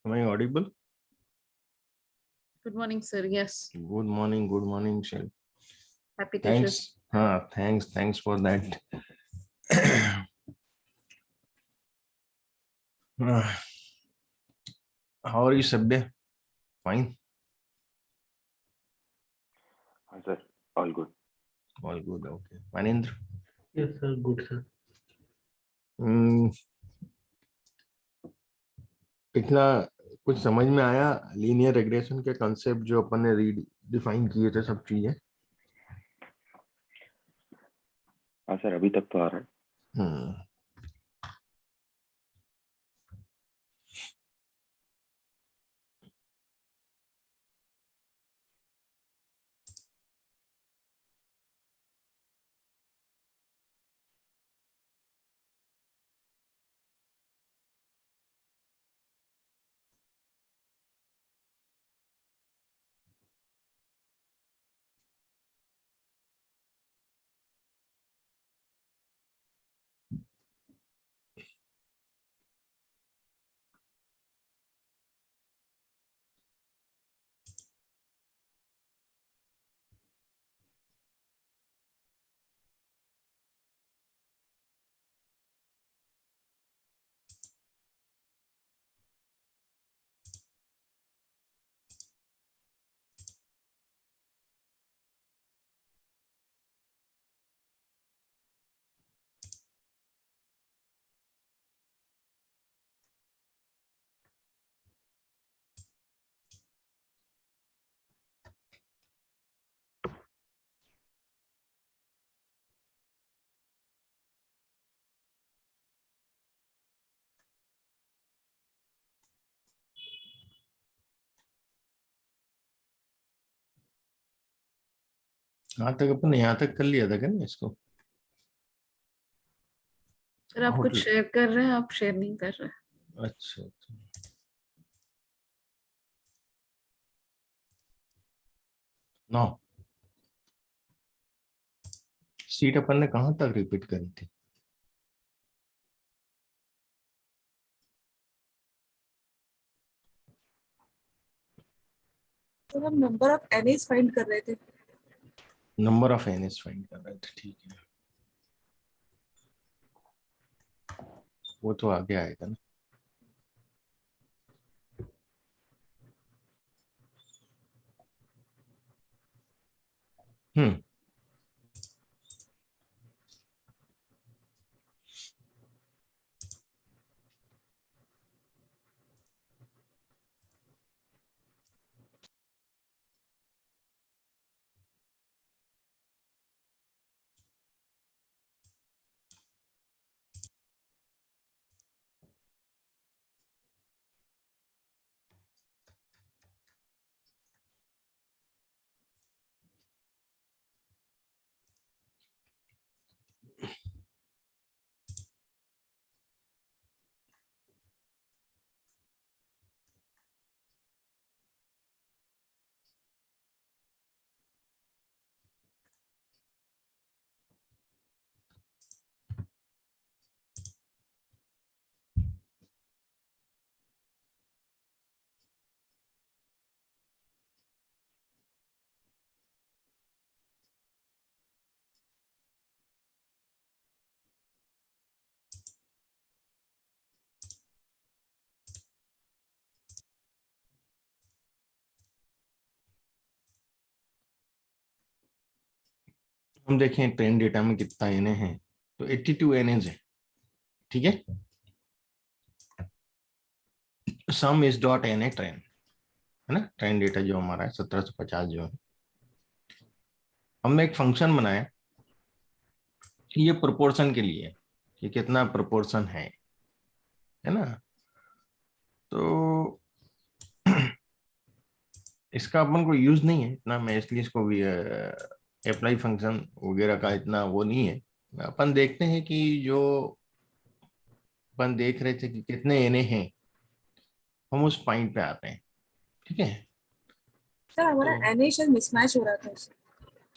Am I audible? Good morning, sir. Yes. Good morning, Shel. Happy to Thanks. Thanks for that. How are you, Sabya? Fine. Hi, sir. All good. All good. Okay. Manindra? Yes, sir. Good, sir. इतना कुछ समझ में आया linear regression के concept जो अपन ने redefine किए थे सब चीजें? हाँ सर, अभी तक तो आ रहा है। हाँ तक अपन यहाँ तक कर लिया था क्या ना इसको? सर आप कुछ शेयर कर रहे हैं, आप शेयर नहीं कर रहे। अच्छा अच्छा। नो सीट अपन ने कहाँ तक रिपीट करी थी? तो हम नंबर ऑफ एनएस फाइंड कर रहे थे। नंबर ऑफ एनएस फाइंड कर रहे थे, ठीक है। वो तो आगे आएगा ना। हम्म। हम देखें ट्रेन डेटा में कितना एनए है, तो 82 एनएज है, ठीक है। Sum is dot NA train है ना, ट्रेन डेटा जो हमारा है 1750 जो है। हमने एक फंक्शन बनाया, ये प्रोपोर्शन के लिए कि कितना प्रोपोर्शन है ना। तो इसका अपन को यूज नहीं है इतना, मैं इसलिए इसको भी अप्लाई फंक्शन वगैरह का इतना वो नहीं है। अपन देखते हैं कि जो अपन देख रहे थे कि कितने एनए हैं, हम उस पॉइंट पे आते हैं, ठीक है। सर हमारा तो एनए शायद मिसमैच हो रहा था उससे।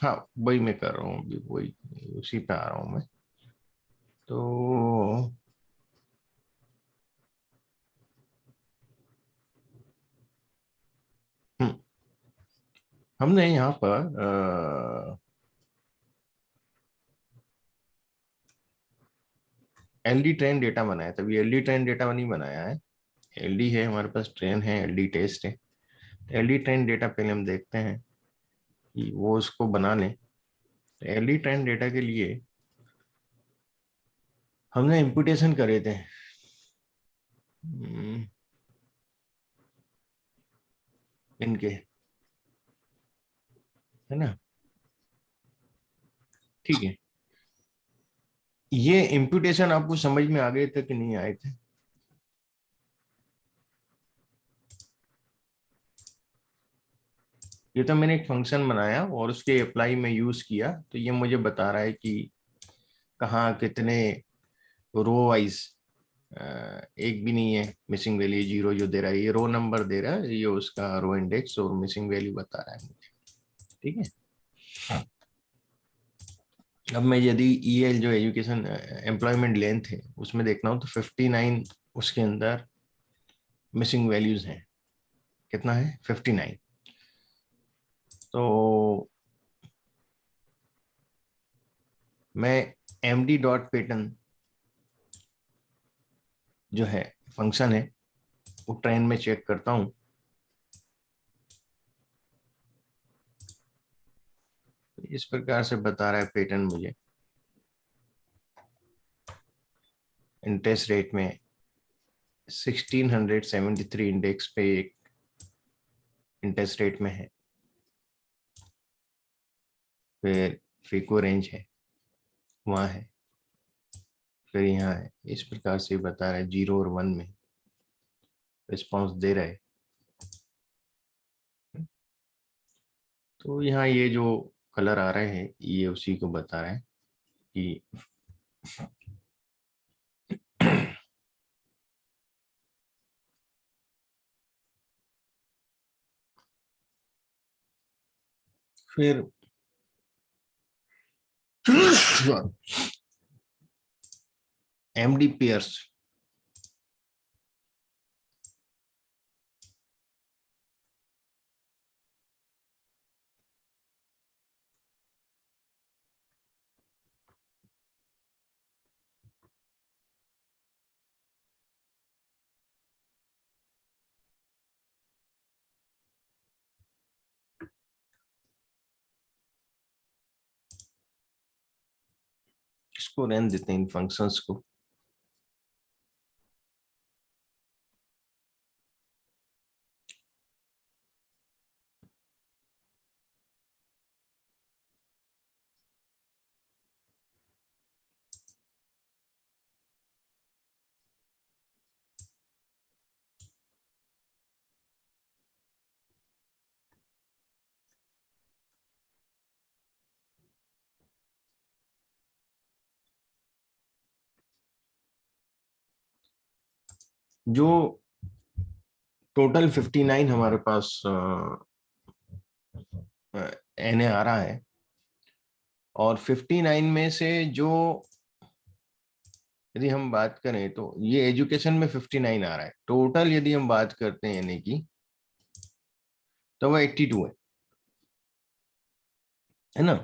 हाँ वही मैं कर रहा हूँ अभी, वही उसी पे आ रहा हूँ मैं। तो हमने यहाँ पर एलडी ट्रेन डेटा बनाया, तभी एलडी ट्रेन डेटा नहीं बनाया है। एलडी है हमारे पास, ट्रेन है, एलडी टेस्ट है। एलडी ट्रेन डेटा पहले हम देखते हैं कि वो उसको बना लें। एलडी ट्रेन डेटा के लिए हमने इम्पुटेशन करे थे। इनके, है ना, ठीक है। ये इम्पुटेशन आपको समझ में आ गए थे कि नहीं आए थे? ये तो मैंने एक फंक्शन बनाया और उसके अप्लाई में यूज किया, तो ये मुझे बता रहा है कि कहाँ कितने रो वाइज, एक भी नहीं है मिसिंग वैल्यू, जीरो जो दे रहा है ये रो नंबर दे रहा है, ये उसका रो इंडेक्स और मिसिंग वैल्यू बता रहा है मुझे, ठीक है। अब मैं यदि ईएल जो एजुकेशन एम्प्लॉयमेंट लेंथ है उसमें देखना हूँ तो 59 उसके अंदर मिसिंग वैल्यूज हैं। कितना है? 59। तो मैं md डॉट पैटर्न जो है फंक्शन है वो ट्रेन में चेक करता हूँ। इस प्रकार से बता रहा है पैटर्न मुझे, इंटरेस्ट रेट में 1673 इंडेक्स पे एक इंटरेस्ट रेट में है, फिर फीको रेंज है वहाँ है, फिर यहाँ है। इस प्रकार से बता रहा है 0 और 1 में रिस्पॉन्स दे रहा है। तो यहाँ ये जो कलर आ रहे हैं ये उसी को बता रहा है कि फिर एमडी पेयर्स, इसको रहने देते हैं इन फंक्शंस को। जो टोटल 59 हमारे पास एनए आ रहा है, और 59 में से जो यदि हम बात करें तो ये एजुकेशन में 59 आ रहा है। टोटल यदि हम बात करते हैं एनए की तो वो 82 है ना।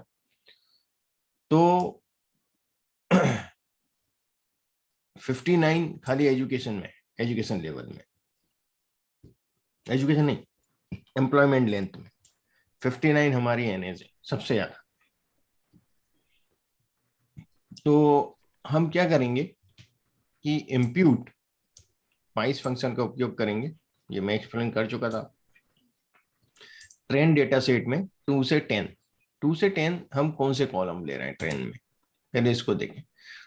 तो 59 खाली एजुकेशन में, एजुकेशन लेवल में, एजुकेशन नहीं एम्प्लॉयमेंट लेंथ में 59 हमारी एनए है सबसे ज्यादा। तो हम क्या करेंगे कि इम्प्यूट माइस फंक्शन का उपयोग करेंगे, ये मैं एक्सप्लेन कर चुका था। ट्रेन डेटा सेट में 2 से 10, 2 से 10 हम कौन से कॉलम ले रहे हैं ट्रेन में, पहले इसको देखें।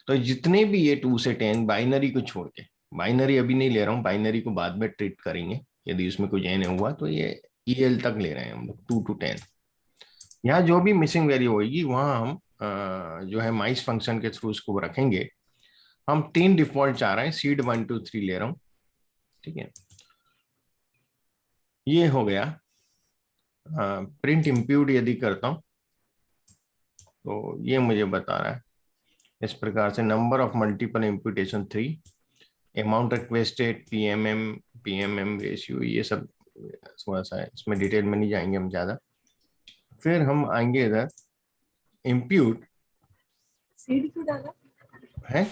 तो जितने भी ये 2 से 10 बाइनरी को छोड़ के, बाइनरी अभी नहीं ले रहा हूँ, बाइनरी को बाद में ट्रीट करेंगे यदि उसमें कुछ एन हुआ तो, ये ईएल तक ले रहे हैं हम लोग 2 to 10। यहाँ जो भी मिसिंग वैल्यू होगी वहां हम जो है माइस फंक्शन के थ्रू उसको रखेंगे। हम 3 डिफॉल्ट चाह रहे हैं, सीड 1 2 3 ले रहा हूँ, ठीक है। ये हो गया। प्रिंट इम्प्यूट यदि करता हूँ तो ये मुझे बता रहा है इस प्रकार से, number of multiple imputation 3, amount requested, PMM ratio, ये सब थोड़ा सा है, इसमें डिटेल में नहीं जाएंगे हम ज़्यादा। फिर हम आएंगे इधर इम्प्यूट सीड क्यों डाला? है,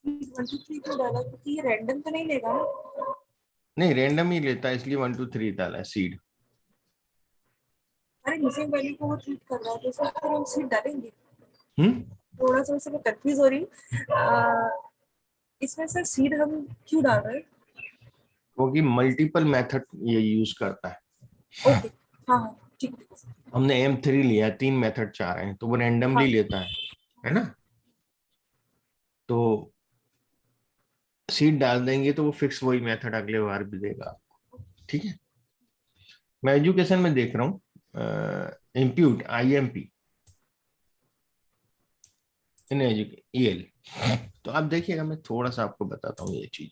सीड 1 2 3 क्यों डाला? क्योंकि ये रैंडम तो नहीं लेगा ना। नहीं रैंडम ही लेता है इसलिए 1 2 3 डाला है सीड। अरे मिसिंग वैल्यू को वो ट्रीट कर रहा है तो उसमें फिर हम सीड डालेंगे। हम्म। थोड़ा सा उससे मैं कंफ्यूज हो रही हूँ। इसमें सर सीड हम क्यों डाल रहे हैं? क्योंकि मल्टीपल मेथड ये यूज करता है। ओके, हाँ हाँ ठीक है। हमने M3 लिया, 3 मेथड चाह रहे हैं तो वो रैंडमली हाँ लेता है ना। तो सीड डाल देंगे तो वो फिक्स वही मेथड अगले बार भी देगा आपको। ठीक है, मैं एजुकेशन में देख रहा हूँ इम्प्यूट IMP इन EL। तो आप देखिएगा, मैं थोड़ा सा आपको बताता हूँ ये चीज।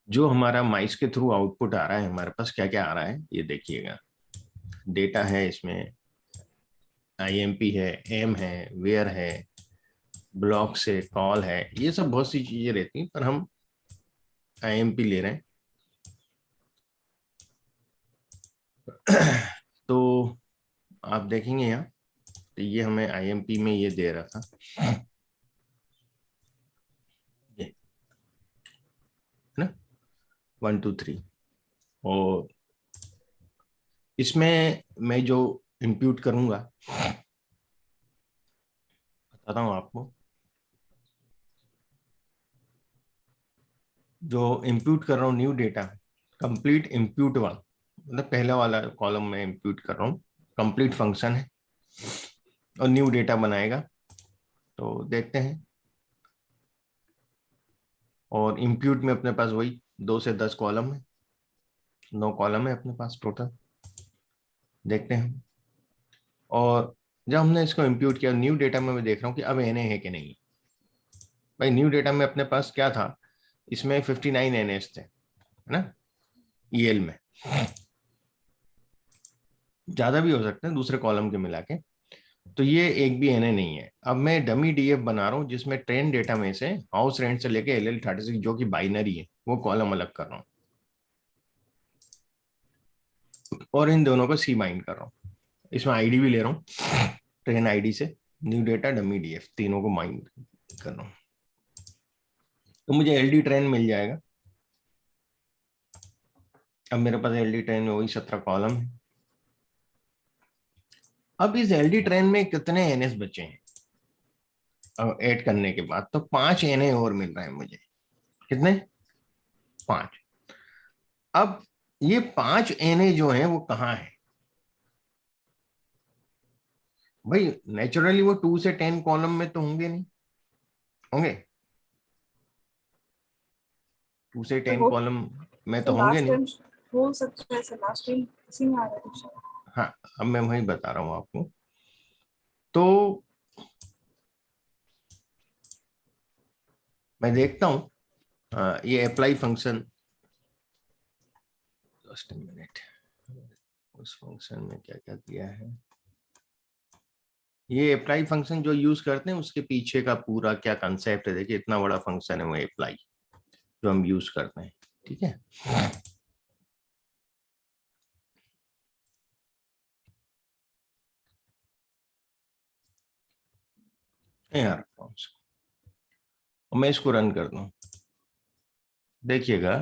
जो हमारा माइस के थ्रू आउटपुट आ रहा है, हमारे पास क्या क्या आ रहा है ये देखिएगा। डेटा है इसमें, IMP है, एम है, वेयर है, ब्लॉक से कॉल है, ये सब बहुत सी चीजें रहती हैं, पर हम IMP ले रहे हैं। तो आप देखेंगे यहाँ, तो ये हमें IMP में ये दे रहा था, ये है ना, 1 2 3। और इसमें मैं जो इंप्यूट करूंगा, बताता हूँ आपको, जो इंप्यूट कर रहा हूँ न्यू डेटा, कंप्लीट इंप्यूट वाला, मतलब पहला वाला कॉलम में इंप्यूट कर रहा हूँ, कंप्लीट फंक्शन है और न्यू डेटा बनाएगा। तो देखते हैं, और इंप्यूट में अपने पास वही 2 से 10 कॉलम है, 9 कॉलम है अपने पास टोटल। देखते हैं, और जब हमने इसको इंप्यूट किया न्यू डेटा में, मैं देख रहा हूँ कि अब एनए है कि नहीं। भाई न्यू डेटा में अपने पास क्या था, इसमें 59 एनएस थे, है ना, EL में। ज्यादा भी हो सकते हैं दूसरे कॉलम के मिला के। तो ये एक भी एनए नहीं है। अब मैं डमी DF बना रहा हूँ जिसमें ट्रेन डेटा में से हाउस रेंट से लेके LL36 जो कि बाइनरी है वो कॉलम अलग कर रहा हूँ, और इन दोनों को सी बाइंड कर रहा हूँ। इसमें आईडी भी ले रहा हूँ, ट्रेन आईडी से न्यू डेटा डमी DF तीनों को बाइंड कर रहा हूँ। तो मुझे LD ट्रेन मिल जाएगा। अब मेरे पास LD ट्रेन में वही 17 कॉलम है। अब इस LD ट्रेन में कितने NS बचे हैं ऐड करने के बाद, तो 5 NA और मिल रहे हैं मुझे। कितने? 5। अब ये 5 NA जो है वो कहाँ है भाई? नेचुरली वो 2 से 10 कॉलम में तो होंगे नहीं, होंगे 2 से तो 10 हो कॉलम में तो तो होंगे लास्ट नहीं। टाइम हो सकता है सर, लास्ट टाइम इसी में आ रहा था। हाँ, अब मैं वही बता रहा हूँ आपको। तो मैं देखता हूँ ये अप्लाई फंक्शन, जस्ट मिनट, उस फंक्शन में क्या क्या दिया है। ये अप्लाई फंक्शन जो यूज करते हैं उसके पीछे का पूरा क्या कंसेप्ट है, देखिए इतना बड़ा फंक्शन है वो अप्लाई जो हम यूज करते हैं। ठीक है, यार मैं इसको रन करता हूँ, देखिएगा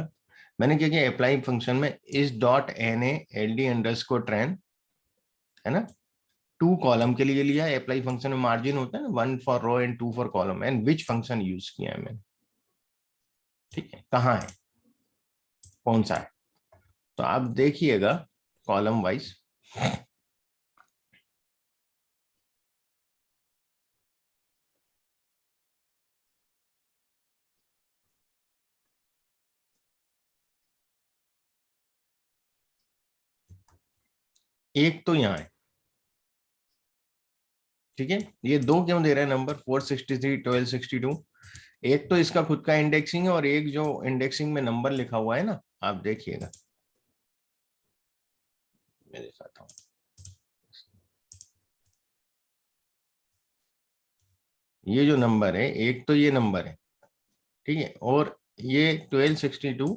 मैंने क्या किया, अप्लाई फंक्शन में इस dot NA LD underscore train, है ना, 2 कॉलम के लिए लिया है। अप्लाई फंक्शन में मार्जिन होता है ना, 1 for row and 2 for column, and which function use किया है मैंने। ठीक है, कहाँ है, कौन सा है, तो आप देखिएगा कॉलम वाइज। एक तो यहाँ है, ठीक है, ये 2 क्यों दे रहे हैं नंबर, 463 1262। एक तो इसका खुद का इंडेक्सिंग है, और एक जो इंडेक्सिंग में नंबर लिखा हुआ है ना, आप देखिएगा, मैं दिखाता हूँ। ये जो नंबर है, एक तो ये नंबर है, ठीक है, और ये 1262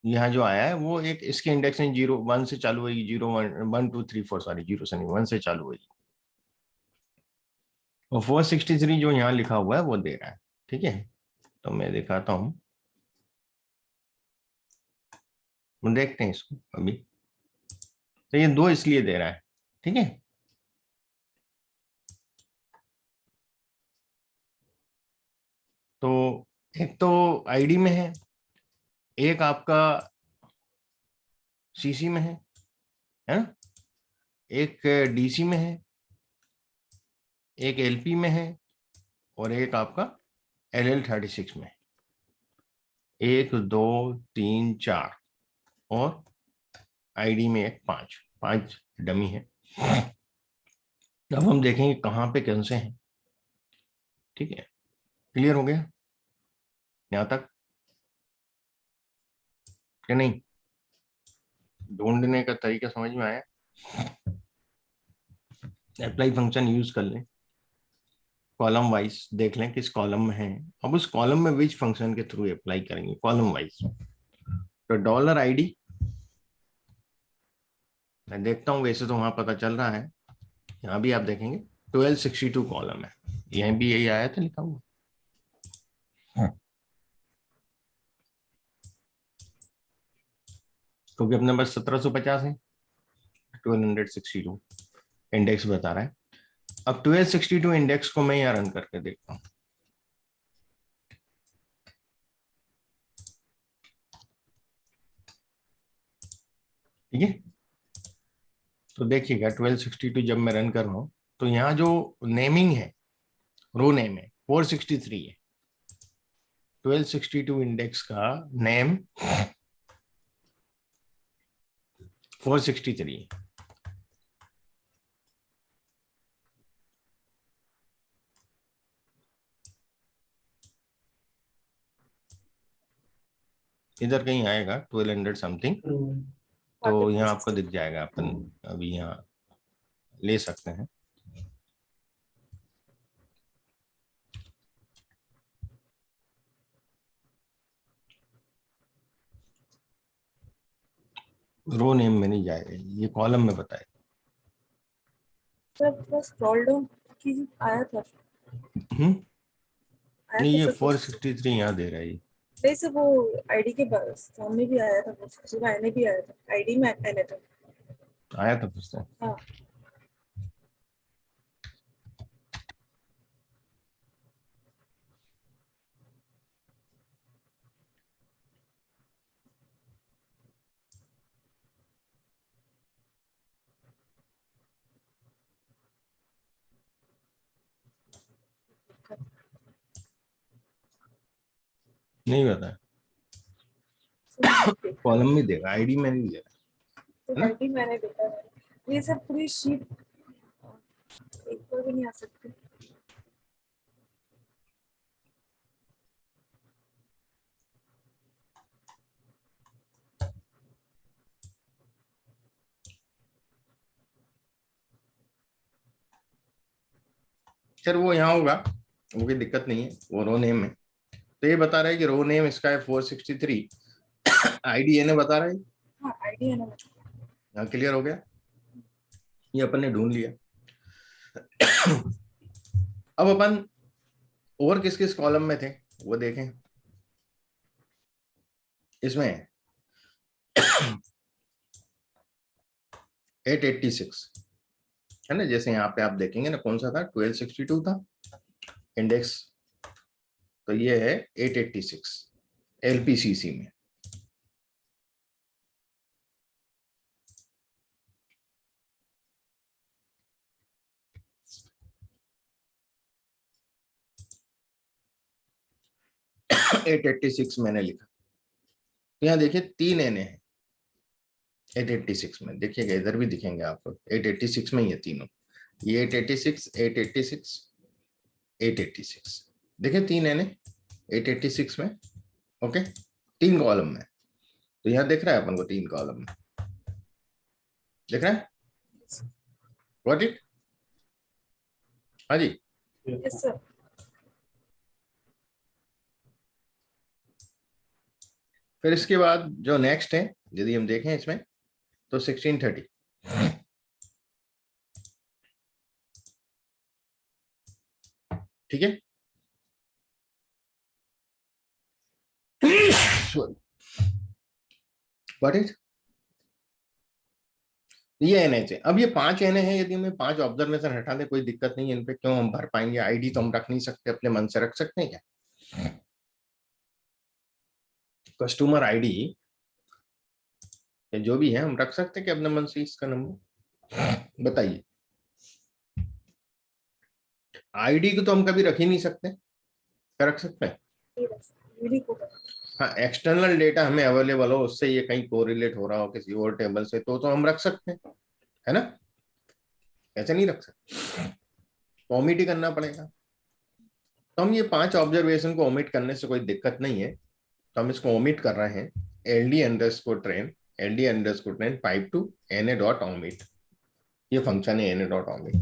यहाँ जो आया है वो एक इसके इंडेक्स में 0 1 से चालू हुई, 0 1 1 2 3 4, सॉरी 0 से नहीं 1 से चालू हुई, और 463 जो यहाँ लिखा हुआ है वो दे रहा है, ठीक है। तो मैं दिखाता हूँ, देखते हैं इसको अभी। तो ये 2 इसलिए दे रहा है, ठीक है। तो एक तो आईडी में है, एक आपका सीसी में है ना, एक डीसी में है, एक एलपी में है, और एक आपका LL36 में है। 1 2 3 4 और आईडी में एक 5 डमी है। अब हम देखेंगे कहाँ पे कौन से हैं, ठीक है। क्लियर हो गया यहाँ तक कि नहीं? ढूंढने का तरीका समझ में आया? अप्लाई फंक्शन यूज कर लें, कॉलम वाइज देख लें किस कॉलम में है, अब उस कॉलम में विच फंक्शन के थ्रू अप्लाई करेंगे कॉलम वाइज। तो $ID, मैं देखता हूँ, वैसे तो वहां पता चल रहा है, यहाँ भी आप देखेंगे 1262 कॉलम है, यहीं भी यही आया था लिखा हुआ। क्योंकि अपने पास 1750 है, 1262 इंडेक्स बता रहा है। अब 1262 इंडेक्स को मैं यहाँ रन करके देखता हूँ, ठीक है। तो देखिएगा 1262 जब मैं रन कर रहा हूँ तो यहाँ जो नेमिंग है, रो नेम है 463 है, 1262 इंडेक्स का नेम 463 है। इधर कहीं आएगा 1200 समथिंग, तो यहाँ आपको दिख जाएगा, अपन अभी यहाँ ले सकते हैं। रो नेम में नहीं जाएगा, ये कॉलम में बताए। सर थोड़ा स्क्रॉल डाउन कीजिए, आया था नहीं, ये सर कुछ। 463 यहाँ दे रहा है ये। नहीं सर, वो आईडी के सामने भी आया था, वो आने भी आया था, आईडी में आया था। आया था कुछ तो। हाँ नहीं बताया, कॉलम में देगा, आईडी में नहीं देगा, तो है ना? आईडी मैंने देखा है। ये सर पूरी शीट एक बार भी नहीं आ सकती। सर वो यहाँ होगा, वो कोई दिक्कत नहीं है, वो रो नेम है। तो ये बता रहा है कि रो नेम इसका है 463, आईडी ने बता रहा है। हाँ आईडी है ना। यहाँ क्लियर हो गया, ये अपन ने ढूंढ लिया। अब अपन और किस किस कॉलम में थे वो देखें। इसमें 886 है ना, जैसे यहाँ पे आप देखेंगे ना, कौन सा था, 1262 था इंडेक्स, तो ये है 886 LPCC में। एट 86 मैंने लिखा, तो यहाँ देखिए 3 एन है 886 में, देखिएगा इधर भी दिखेंगे आपको 886 में, ये तीनों, ये 886 886 886, देखिए 3 एन 886 में, ओके, 3 कॉलम में। तो यहाँ देख रहा है अपन को 3 कॉलम में, देख रहा है, गॉट इट? हाँ जी, Yes, sir. फिर इसके बाद जो नेक्स्ट है, यदि हम देखें इसमें तो 1630, ठीक है। व्हाट इज ये एन एच है। अब ये 5 एन है, यदि हमें 5 ऑब्जर्वेशन हटा दे कोई दिक्कत नहीं है, इन पे क्यों हम भर पाएंगे। आईडी तो हम रख नहीं सकते, अपने मन से रख सकते हैं क्या। कस्टमर आईडी जो भी है हम रख सकते हैं कि अपने मन से इसका नंबर बताइए। आईडी को तो हम कभी रख ही नहीं सकते, क्या रख सकते हैं। हाँ, एक्सटर्नल डेटा हमें अवेलेबल हो, उससे ये कहीं कोरिलेट हो रहा हो किसी और टेबल से, तो हम रख सकते हैं, है ना। ऐसे नहीं रख सकते, तो ओमिट ही करना पड़ेगा। तो हम ये 5 ऑब्जर्वेशन को ओमिट करने से कोई दिक्कत नहीं है, तो हम इसको ओमिट कर रहे हैं। LD_train पाइप टू na.omit, ये फंक्शन है na.omit।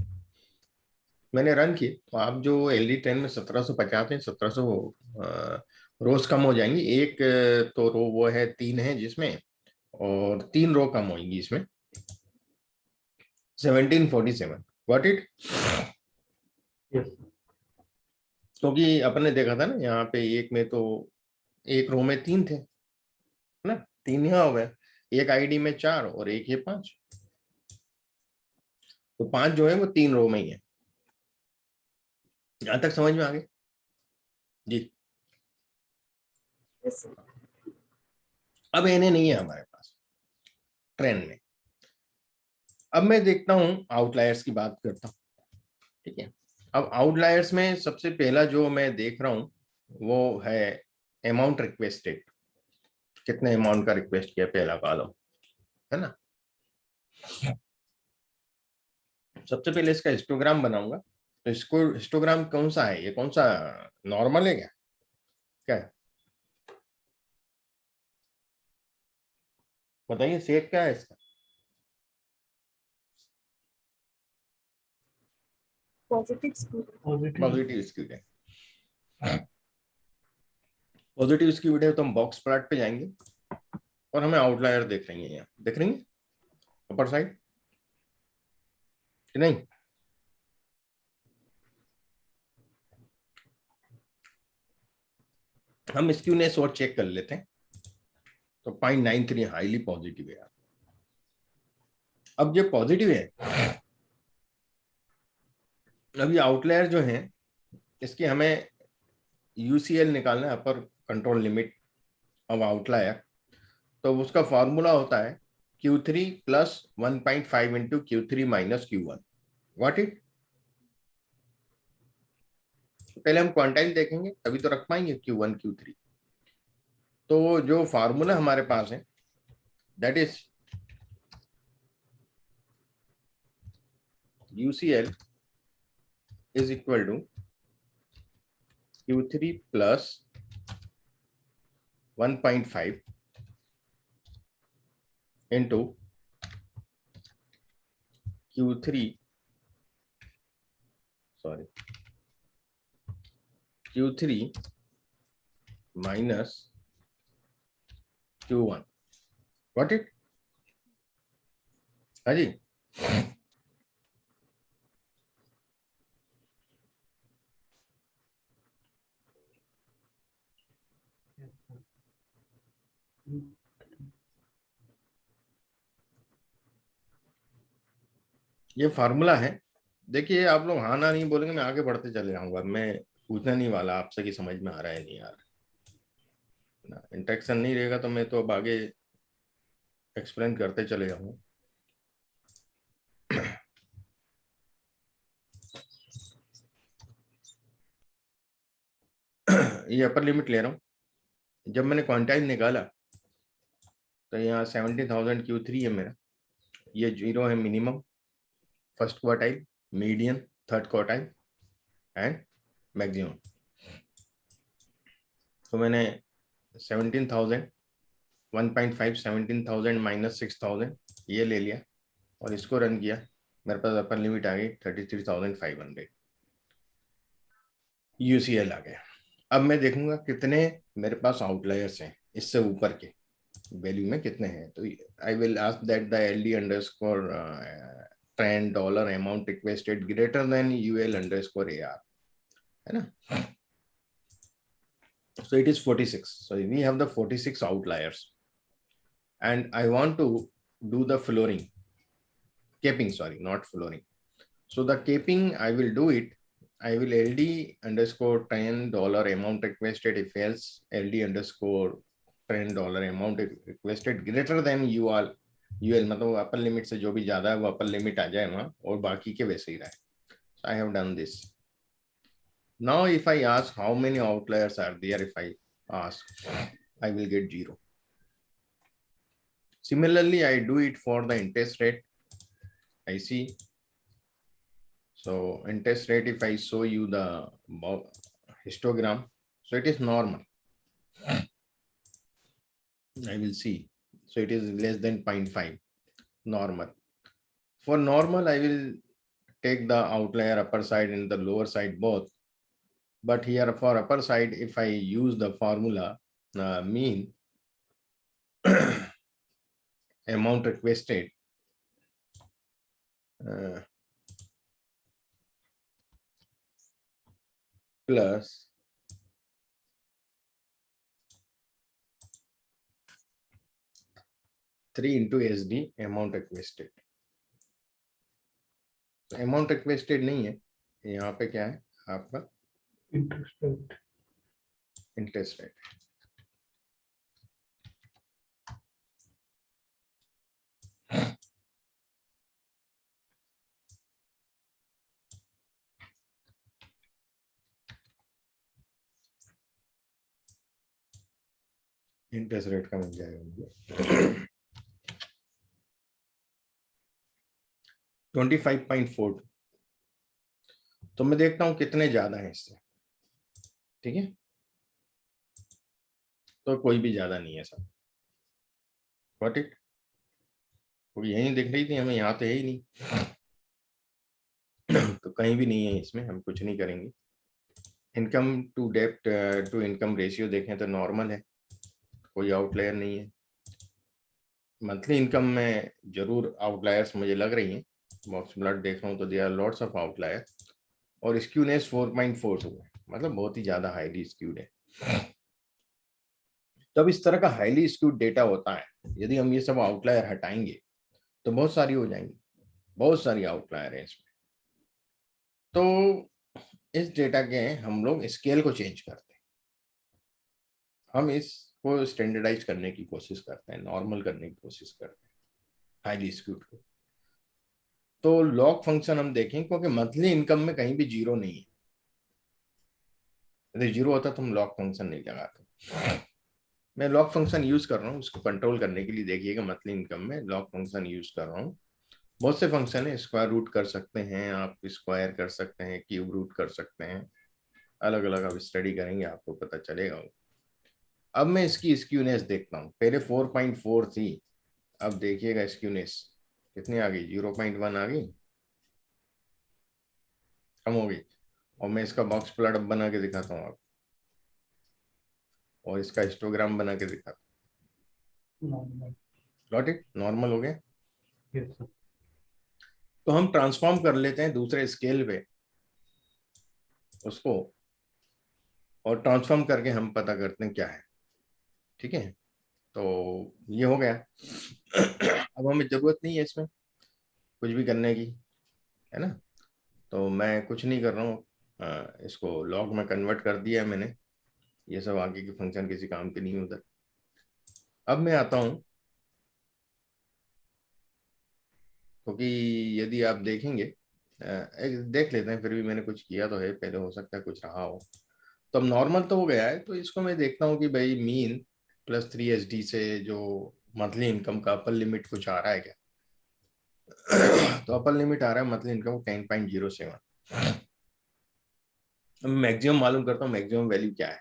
मैंने रन किए तो आप जो LD10 में 1750 है, 1700 रोज कम हो जाएंगी। एक तो रो वो है 3 है जिसमें, और 3 रो कम होगी इसमें। 1747 व्हाट इट। Yes. क्योंकि अपने देखा था ना यहाँ पे एक में तो एक रो में 3 थे ना, 3 यहाँ हो गया, एक आईडी में 4 और एक ये 5, तो 5 जो है वो 3 रो में ही है। यहां तक समझ में आ गए जी। Yes, sir. अब एनए नहीं है हमारे पास ट्रेन में। अब मैं देखता हूं आउटलायर्स की बात करता हूं, ठीक है। अब आउटलायर्स में सबसे पहला जो मैं देख रहा हूं वो है अमाउंट रिक्वेस्टेड, कितने अमाउंट का रिक्वेस्ट किया, पहला कॉलम है ना। सबसे पहले इसका हिस्टोग्राम बनाऊंगा, तो इसको हिस्टोग्राम कौन सा है, ये कौन सा नॉर्मल है क्या है बताइए, सेट क्या है इसका। Positive student. Positive. Positive skewed है। पॉजिटिव स्क्यूड है तो हम बॉक्स प्लॉट पे जाएंगे और हमें आउटलायर देख रही है, यहाँ देख रही है अपर साइड कि नहीं। हम स्क्यूनेस और चेक कर लेते हैं, तो 0.93 हाईली पॉजिटिव है यार। अब ये पॉजिटिव है, अभी आउटलायर जो है इसकी हमें UCL निकालना है, upper control limit of outlier. तो उसका फॉर्मूला होता है Q3 plus 1.5 into Q3 minus Q1 what it. पहले हम क्वांटाइल देखेंगे तभी तो रख पाएंगे Q1 Q3। तो जो फार्मूला हमारे पास है that is UCL is equal to Q3 plus 1.5 into Q3 minus Q1 got it। हाँ जी। ये फार्मूला है। देखिए आप लोग हाँ ना नहीं बोलेंगे, मैं आगे बढ़ते चले जाऊंगा, मैं पूछना नहीं वाला आपसे कि समझ में आ रहा है नहीं आ रहा। इंटरेक्शन नहीं रहेगा तो मैं तो अब आगे एक्सप्लेन करते चले जाऊंगा। ये अपर लिमिट ले रहा हूँ। जब मैंने क्वांटाइल निकाला तो यहाँ 70,000 Q3 है मेरा, ये 0 है minimum, first quartile, median, third quartile and maximum. तो मैंने 17,000 1.5 17,000 माइनस 6,000 ये ले लिया और इसको रन किया, मेरे पास अपर लिमिट आ गई 33,500। UCL आ गया। अब मैं देखूंगा कितने मेरे पास आउटलायर्स हैं, इससे ऊपर के वैल्यू में कितने हैं। तो I will ask that the LD underscore trend dollar amount requested greater than UL underscore AR, है ना। So it is 46. So we have the 46 outliers, and I want to do the flooring, caping, sorry, not flooring. So the caping, I will do it. I will LD underscore $10 amount requested if else LD underscore $10 amount requested greater than UL मतलब upper limit से जो भी ज्यादा है वो upper limit आ जाए वहां, और बाकी के वैसे ही रहे. So I have done this. Now if I ask how many outliers are there, if I ask, I will get 0. Similarly, I do it for the interest rate. I see. So interest rate, if I show you the histogram, so it is normal. I will see. So it is less than 0.5, normal. For normal, I will take the outlier upper side and the lower side both. But here for upper side, if I use the formula mean amount requested, plus three into SD amount requested. Amount requested नहीं है, यहाँ पे क्या है आपका interest rate. Interest rate. Interest rate का मिल जाएगा मुझे 25.42. तो मैं देखता हूं कितने ज्यादा है इससे. ठीक है, तो कोई भी ज्यादा नहीं है सब. Got it. तो यही दिख रही थी हमें, यहाँ तो है ही नहीं. तो कहीं भी नहीं है इसमें, हम कुछ नहीं करेंगे. इनकम टू डेप्ट टू इनकम रेशियो देखें तो नॉर्मल है, कोई आउटलायर नहीं है. मंथली इनकम में जरूर आउटलायर्स मुझे लग रही हैं. बॉक्स ब्लड देख रहा हूँ तो there are lots of outlier. और स्क्यूनेस 4.42 है, मतलब बहुत ही ज्यादा हाईली स्क्यूड है. तब इस तरह का हाईली स्क्यूड डेटा होता है, यदि हम ये सब आउटलायर हटाएंगे तो बहुत सारी हो जाएंगी, बहुत सारी आउटलायर है इसमें. तो इस डेटा के हम लोग स्केल को चेंज करते हैं, हम इसको स्टैंडर्डाइज करने की कोशिश करते हैं, नॉर्मल करने की कोशिश करते हैं हाईली स्क्यूड को. तो लॉग फंक्शन हम देखें, क्योंकि मंथली इनकम में कहीं भी जीरो नहीं है. यदि जीरो होता तो हम लॉग फंक्शन नहीं लगाते. मैं लॉग फंक्शन यूज कर रहा हूँ उसको कंट्रोल करने के लिए. देखिएगा मंथली इनकम में लॉग फंक्शन यूज कर रहा हूँ. बहुत से फंक्शन है, स्क्वायर रूट कर सकते हैं आप, स्क्वायर कर सकते हैं, क्यूब रूट कर सकते हैं, अलग अलग आप स्टडी करेंगे आपको पता चलेगा. अब मैं इसकी स्क्यूनेस देखता हूँ. पहले 4.4 थी, अब देखिएगा स्क्यूनेस कितनी आ गई, 0.1 आ गई, कम हो गई. और मैं इसका बॉक्स प्लॉट अब बना के दिखाता हूँ आपको, और इसका हिस्टोग्राम बना के दिखाता हूँ. Got it. नॉर्मल हो गया. Yes sir. तो हम ट्रांसफॉर्म कर लेते हैं दूसरे स्केल पे उसको, और ट्रांसफॉर्म करके हम पता करते हैं क्या है. ठीक है, तो ये हो गया. अब हमें जरूरत नहीं है इसमें कुछ भी करने की, है ना. तो मैं कुछ नहीं कर रहा हूँ, इसको लॉग में कन्वर्ट कर दिया है मैंने. ये सब आगे के फंक्शन किसी काम के नहीं उधर. अब मैं आता हूँ, क्योंकि यदि आप देखेंगे, एक देख लेते हैं, फिर भी मैंने कुछ किया तो है पहले, हो सकता है कुछ रहा हो. तो अब नॉर्मल तो हो गया है, तो इसको मैं देखता हूँ कि भाई मीन प्लस 3SD से जो मंथली इनकम का अपर लिमिट कुछ आ रहा है क्या. तो अपर लिमिट आ रहा है मंथली इनकम 10.07. मैक्सिमम मालूम करता हूँ मैक्सिमम वैल्यू क्या है.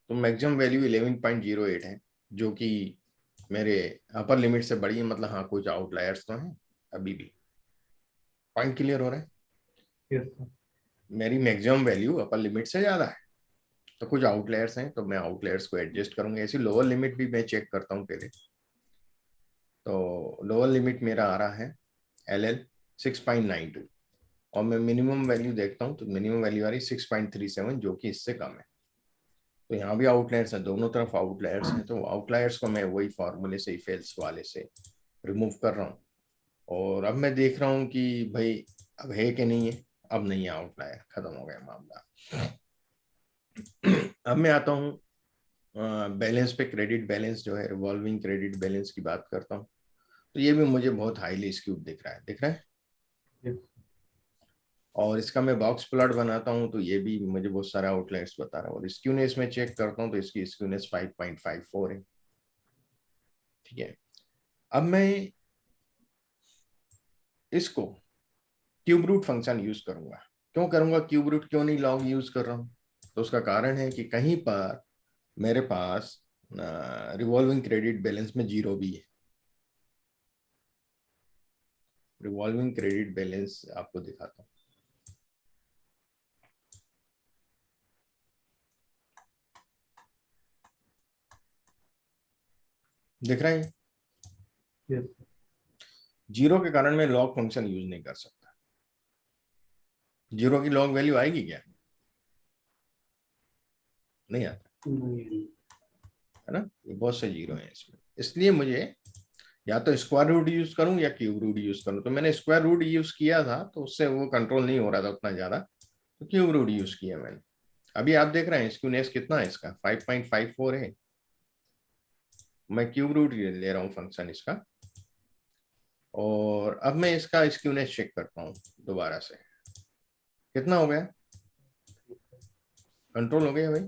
तो मैक्सिमम वैल्यू 11.08 है, जो कि मेरे अपर लिमिट से बड़ी है. मतलब हाँ कुछ आउटलायर्स तो हैं अभी भी. पॉइंट क्लियर हो रहा है. Yes sir. मेरी मैक्सिमम वैल्यू अपर लिमिट से ज्यादा है, तो कुछ आउटलायर्स हैं तो मैं आउटलायर्स को एडजस्ट करूंगा। ऐसी लोअर लिमिट भी मैं चेक करता हूँ पहले। तो लोअर लिमिट मेरा आ रहा है LL 6.92 और मैं मिनिमम वैल्यू देखता हूँ तो मिनिमम वैल्यू आ रही 6.37 जो कि इससे कम है। तो यहाँ भी आउटलायर्स है, दोनों तरफ आउटलायर्स हैं, तो आउटलायर्स को मैं वही फॉर्मूले से इफ एल्स वाले से रिमूव कर रहा हूँ। और अब मैं देख रहा हूँ कि भाई अब है कि नहीं है। अब नहीं है आउटलायर, खत्म हो गया मामला। अब मैं आता हूँ बैलेंस पे। क्रेडिट बैलेंस जो है, रिवॉल्विंग क्रेडिट बैलेंस की बात करता हूँ, तो ये भी मुझे बहुत हाईली स्क्यूड दिख रहा है, दिख रहा है। Yes. और इसका मैं बॉक्स प्लॉट बनाता हूँ तो ये भी मुझे बहुत सारा आउटलायर्स बता रहा है। और स्क्यूनेस में चेक करता हूँ तो इसकी स्क्यूनेस 5.54 है। ठीक है, अब मैं इसको क्यूब रूट फंक्शन यूज करूंगा। क्यों करूंगा क्यूब रूट, क्यों नहीं लॉग यूज कर रहा हूँ? तो उसका कारण है कि कहीं पर मेरे पास रिवॉल्विंग क्रेडिट बैलेंस में 0 भी है। रिवॉल्विंग क्रेडिट बैलेंस आपको दिखाता हूँ। दिख रहा है? Yes. 0 के कारण मैं लॉग फंक्शन यूज नहीं कर सकता। 0 की लॉग वैल्यू आएगी क्या? नहीं आता नहीं, है ना। ये बहुत से 0 है इसमें, इसलिए मुझे या तो स्क्वायर रूट यूज करूं या क्यूब रूट यूज करूं। तो मैंने स्क्वायर रूट यूज किया था तो उससे वो कंट्रोल नहीं हो रहा था उतना ज्यादा, तो क्यूब रूट यूज किया मैंने। अभी आप देख रहे हैं स्क्यूनेस कितना है इसका, 5.54 है। मैं क्यूब रूट ले रहा हूँ फंक्शन इसका, और अब मैं इसका स्क्यूनेस चेक करता हूँ दोबारा से। कितना हो गया? कंट्रोल हो गया भाई।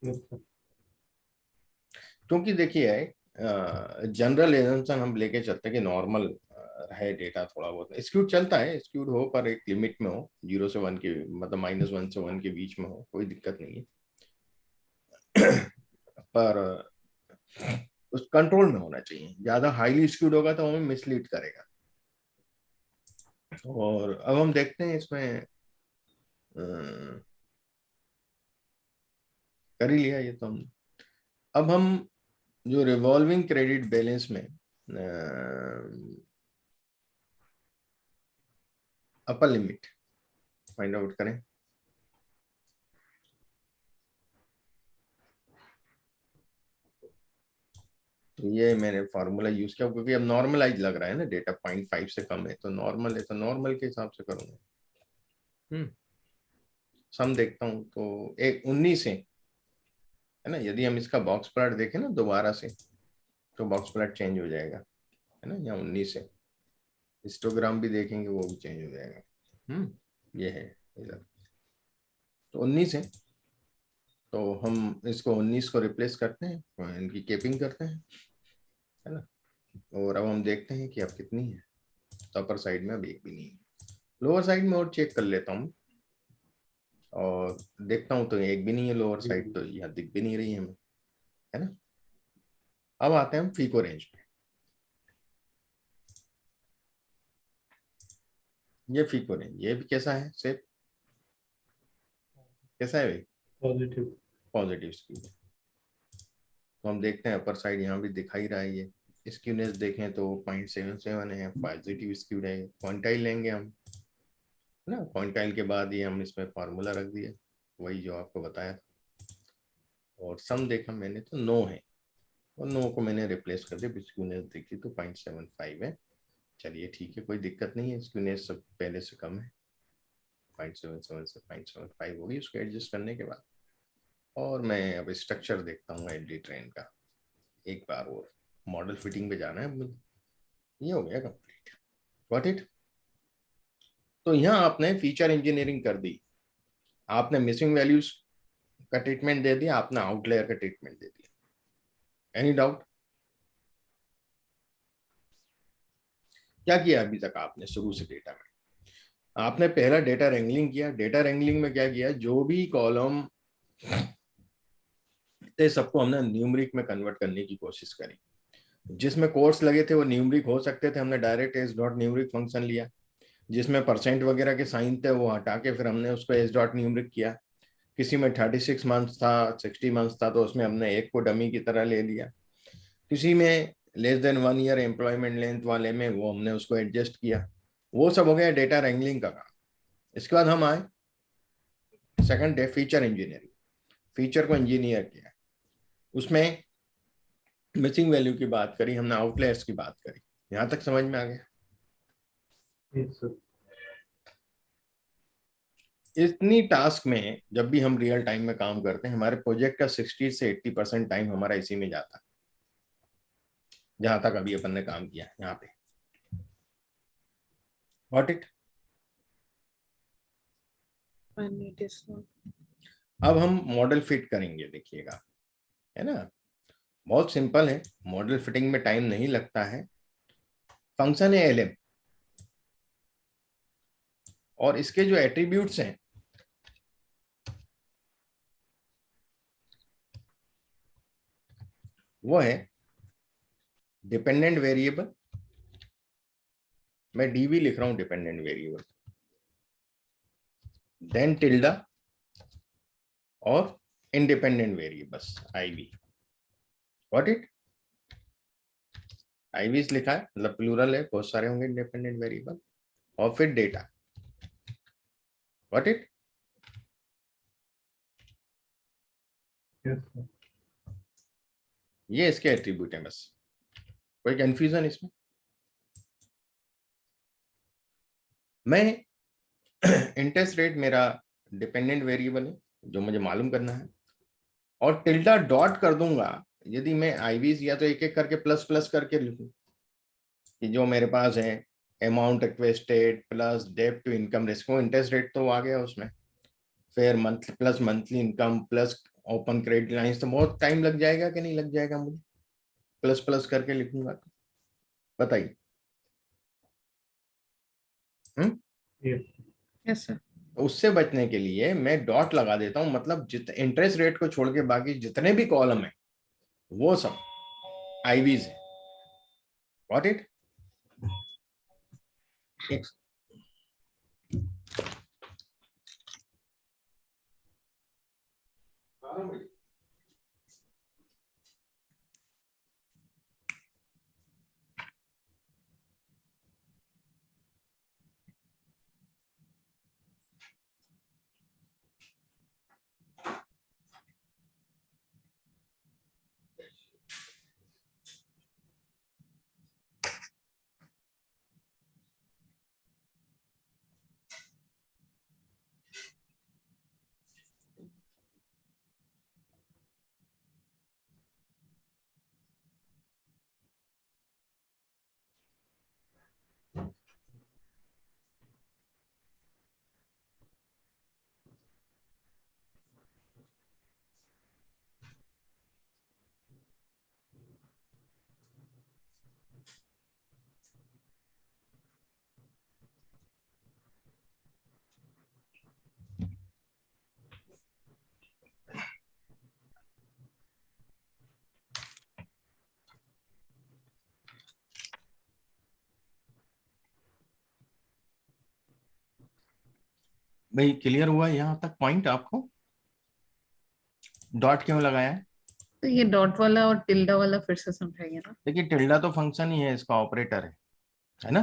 yes, sir. क्योंकि देखिए जनरल एजम्पशन हम लेके चलते हैं कि नॉर्मल है डेटा, थोड़ा बहुत स्क्यूड चलता है, स्क्यूड हो पर एक लिमिट में हो, 0 से 1 के मतलब -1 से 1 के बीच में हो, कोई दिक्कत नहीं है। पर उस कंट्रोल में होना चाहिए। ज्यादा हाईली स्क्यूड होगा तो हमें मिसलीड करेगा। और अब हम देखते हैं इसमें कर ही लिया ये तो हम। अब हम जो रिवॉल्विंग क्रेडिट बैलेंस में अपर लिमिट फाइंड आउट करें। तो ये मैंने फार्मूला यूज किया क्योंकि अब नॉर्मलाइज लग रहा है ना डेटा, 0.5 से कम है तो नॉर्मल है, तो नॉर्मल के हिसाब से करूंगा। सम देखता हूँ तो एक 19 है ना। यदि हम इसका बॉक्स प्लॉट देखें ना दोबारा से तो बॉक्स प्लॉट चेंज हो जाएगा, है ना। यहाँ 19 है, हिस्टोग्राम भी देखेंगे वो भी चेंज हो जाएगा। ये है इधर, तो 19 है। तो हम इसको 19 को रिप्लेस करते हैं, इनकी केपिंग करते हैं, है ना। और अब हम देखते हैं कि अब कितनी है। तो अपर साइड में अब एक भी नहीं है। लोअर साइड में और चेक कर लेता हूँ और देखता हूँ तो एक भी नहीं है लोअर साइड, तो यहाँ दिख भी नहीं रही है हमें, है ना। अब आते हैं हम फीको रेंज पे। ये फीको रेंज, ये भी कैसा है सेप, कैसा है भाई? Positive. Positive skew. तो हम देखते हैं अपर साइड यहाँ भी दिखाई रहा है। ये स्क्यूनेस देखें तो 0.77 है, पॉजिटिव स्क्यू है। क्वांटाइल लेंगे हम, है ना। क्वांटाइल के बाद ये हम इसमें फार्मूला रख दिया, वही जो आपको बताया था। और सम देखा मैंने तो 9 है, और 9 को मैंने रिप्लेस कर दिया, स्क्यूनेस देखी तो 0.75 है। चलिए ठीक है, कोई दिक्कत नहीं है, स्क्यूनेस सब पहले से कम है। 0.77 से 0.75 होगी उसको एडजस्ट करने के बाद। और मैं अब स्ट्रक्चर देखता हूँ एलडी ट्रेन का एक बार, और मॉडल फिटिंग पे जाना है मुझे। ये हो गया कंप्लीट, गॉट इट। तो यहाँ आपने फीचर इंजीनियरिंग कर दी, आपने मिसिंग वैल्यूज का ट्रीटमेंट दे दिया, आपने आउटलेयर का ट्रीटमेंट दे दिया। Any doubt? क्या किया अभी तक आपने शुरू से डेटा में? आपने पहला डेटा रेंगलिंग किया। डेटा रेंगलिंग में क्या किया, जो भी कॉलम थे सबको हमने न्यूमरिक में कन्वर्ट करने की कोशिश करी। जिसमें कोड्स लगे थे वो न्यूमरिक हो सकते थे, हमने direct S dot numeric function लिया। जिसमें परसेंट वगैरह के साइन थे वो हटा के फिर हमने उसको एस डॉट न्यूमरिक किया। किसी में 36 मंथ्स था, 60 मंथ्स था, तो उसमें हमने एक को डमी की तरह ले लिया। किसी में less than 1 year employment length वाले में वो हमने उसको एडजस्ट किया। वो सब हो गया डेटा रैंगलिंग का काम। इसके बाद हम आए second day feature engineering. Feature को इंजीनियर किया, उसमें मिसिंग वैल्यू की बात करी हमने, आउटलेयर्स की बात करी। यहां तक समझ में आ गया? Yes, sir. इतनी टास्क में जब भी हम रियल टाइम में काम करते हैं, हमारे प्रोजेक्ट का 60 से 80% टाइम हमारा इसी में जाता है, जहां तक अभी अपन ने काम किया यहाँ पे। Got it? And it is not. अब हम मॉडल फिट करेंगे, देखिएगा, है ना, बहुत सिंपल है। मॉडल फिटिंग में टाइम नहीं लगता है। फंक्शन है एलएम, और इसके जो एट्रीब्यूट्स हैं वो है डिपेंडेंट वेरिएबल, मैं डीवी लिख रहा हूं डिपेंडेंट वेरिएबल, देन टिल्डा और independent variables IV. Got it? IVs लिखा है मतलब प्लूरल है, बहुत सारे होंगे इंडिपेंडेंट वेरिएबल, और फिर data. Got it? Yes, sir. ये इसके एट्रीब्यूट है, बस कोई कंफ्यूजन इसमें? मैं इंटरेस्ट रेट मेरा डिपेंडेंट वेरिएबल है जो मुझे मालूम करना है, और टिल्डा डॉट कर दूंगा यदि मैं आईवीज या तो एक एक करके प्लस प्लस करके लिखूं कि जो मेरे पास है अमाउंट रिक्वेस्टेड प्लस डेब्ट to income ratio, interest rate तो आ गया उसमें, फिर month plus monthly income plus open credit lines, तो बहुत टाइम लग जाएगा कि नहीं लग जाएगा मुझे प्लस प्लस करके लिखूंगा तो? बताइए। Yes. Yes, sir. उससे बचने के लिए मैं डॉट लगा देता हूं, मतलब इंटरेस्ट रेट को छोड़ के बाकी जितने भी कॉलम है वो सब आईवीज है। Got it? भाई क्लियर हुआ यहाँ तक पॉइंट आपको? डॉट क्यों लगाया है? तो ये डॉट वाला और टिल्डा वाला फिर से समझाइए ना। देखिए टिल्डा तो फंक्शन ही है, इसका ऑपरेटर है ना।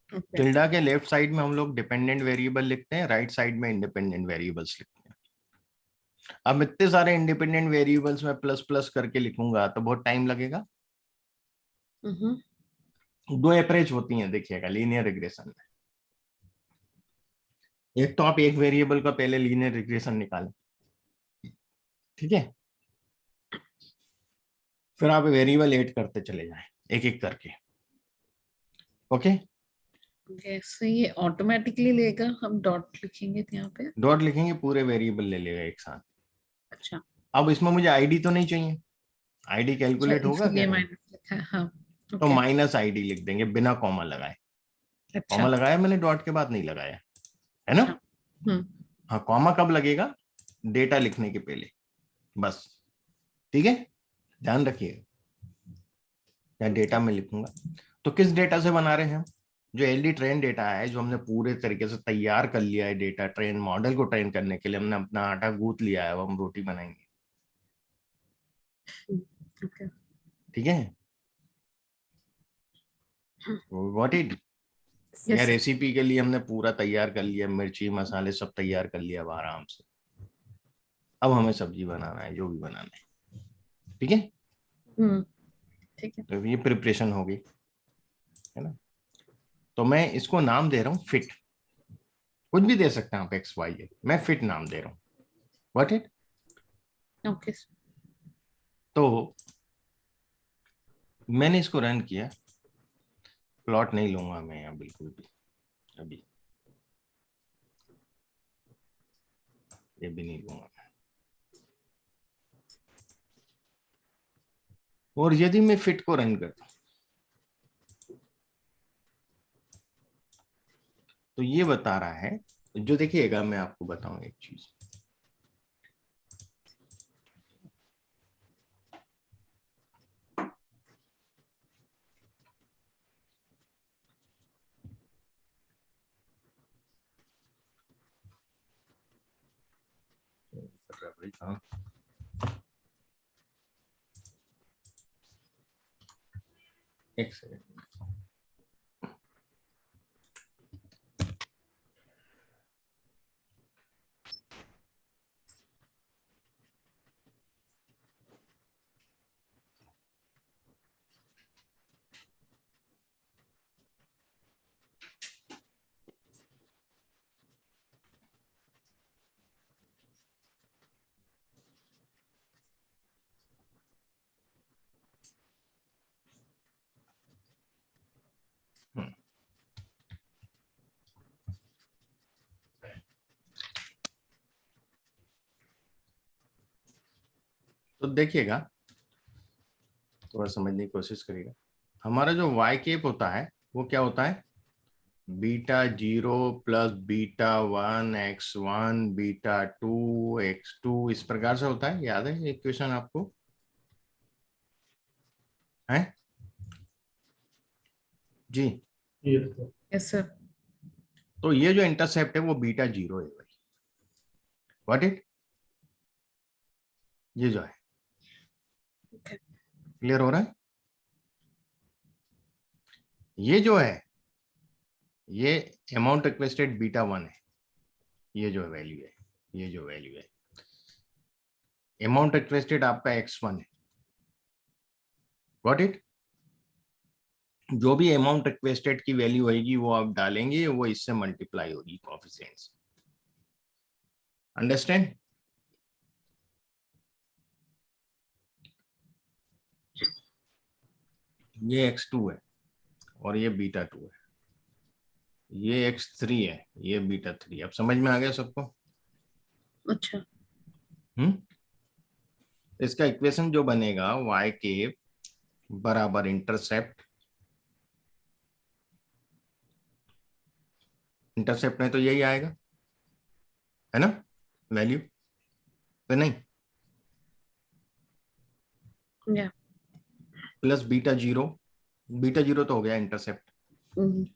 Okay. टिल्डा के लेफ्ट साइड में हम लोग डिपेंडेंट वेरिएबल लिखते हैं, राइट साइड में इंडिपेंडेंट वेरिएबल्स लिखते हैं। अब इतने सारे इंडिपेंडेंट वेरिएबल्स में प्लस प्लस करके लिखूंगा तो बहुत टाइम लगेगा। दो अप्रोच होती हैं देखिएगा लीनियर रिग्रेशन में। एक तो आप एक वेरिएबल का पहले लीनियर रिग्रेशन निकालें, ठीक है, फिर आप वेरिएबल ऐड करते चले जाएं एक एक करके। ओके, जैसे ये ऑटोमेटिकली लेगा, हम डॉट लिखेंगे तो यहाँ पे। डॉट लिखेंगे पूरे वेरिएबल ले लेगा एक साथ। अच्छा, अब इसमें मुझे आईडी तो नहीं चाहिए, आईडी कैलकुलेट होगा इसलिए क्या? माइनस लिखा है। हाँ, तो okay. माइनस आईडी लिख देंगे बिना कॉमा लगाए। अच्छा, कॉमा लगाया मैंने, डॉट के बाद नहीं लगाया, है ना। अच्छा। हाँ, कॉमा कब लगेगा? डेटा लिखने के पहले, बस। ठीक है, ध्यान रखिए। या डेटा में लिखूंगा तो किस डेटा से बना रहे हैं हम? जो एलडी ट्रेन डेटा है, जो हमने पूरे तरीके से तैयार कर लिया है डेटा, ट्रेन मॉडल को ट्रेन करने के लिए हमने अपना आटा गूंथ लिया है, अब हम रोटी बनाएंगे। Okay. ठीक है, व्हाट इट, Yes, या sir. रेसिपी के लिए हमने पूरा तैयार कर लिया, मिर्ची मसाले सब तैयार कर लिया अब आराम से। अब हमें सब्जी बनाना है, जो भी बनाना है। ठीक है, ठीक है। तो ये प्रिपरेशन होगी, है ना। तो मैं इसको नाम दे रहा हूँ फिट, कुछ भी दे सकते हैं आप, एक्स वाई है, मैं फिट नाम दे रहा हूँ, व्हाट इट। Okay. तो मैंने इसको रन किया, प्लॉट नहीं लूंगा मैं यहाँ बिल्कुल भी अभी, ये भी नहीं लूंगा। और यदि मैं फिट को रन करता हूं तो ये बता रहा है, जो देखिएगा मैं आपको बताऊं एक चीज, एक सेकंड। तो देखिएगा, थोड़ा समझने की कोशिश करिएगा। हमारा जो वाई केप होता है वो क्या होता है, beta 0 plus beta 1 x1 beta 2 x2, इस प्रकार से होता है। याद है इक्वेशन आपको है जी? Yes, sir. Yes, sir. तो ये जो इंटरसेप्ट है वो बीटा 0 है भाई, व्हाट इट, ये जो है, Okay. क्लियर हो रहा है। ये जो है ये अमाउंट रिक्वेस्टेड बीटा 1 है, ये जो वैल्यू है, ये जो वैल्यू है अमाउंट रिक्वेस्टेड आपका x1 है, गॉट इट। जो भी अमाउंट रिक्वेस्टेड की वैल्यू होगी वो आप डालेंगे, वो इससे मल्टीप्लाई होगी कोएफिशिएंट से, अंडरस्टैंड। ये x2 है और ये बीटा 2 है, ये x3 है, ये बीटा 3। अब समझ में आ गया सबको? अच्छा। इसका इक्वेशन जो बनेगा y के बराबर इंटरसेप्ट, इंटरसेप्ट में तो यही आएगा, है ना, वैल्यू तो नहीं, Yeah. प्लस बीटा 0, बीटा 0 तो हो गया इंटरसेप्ट,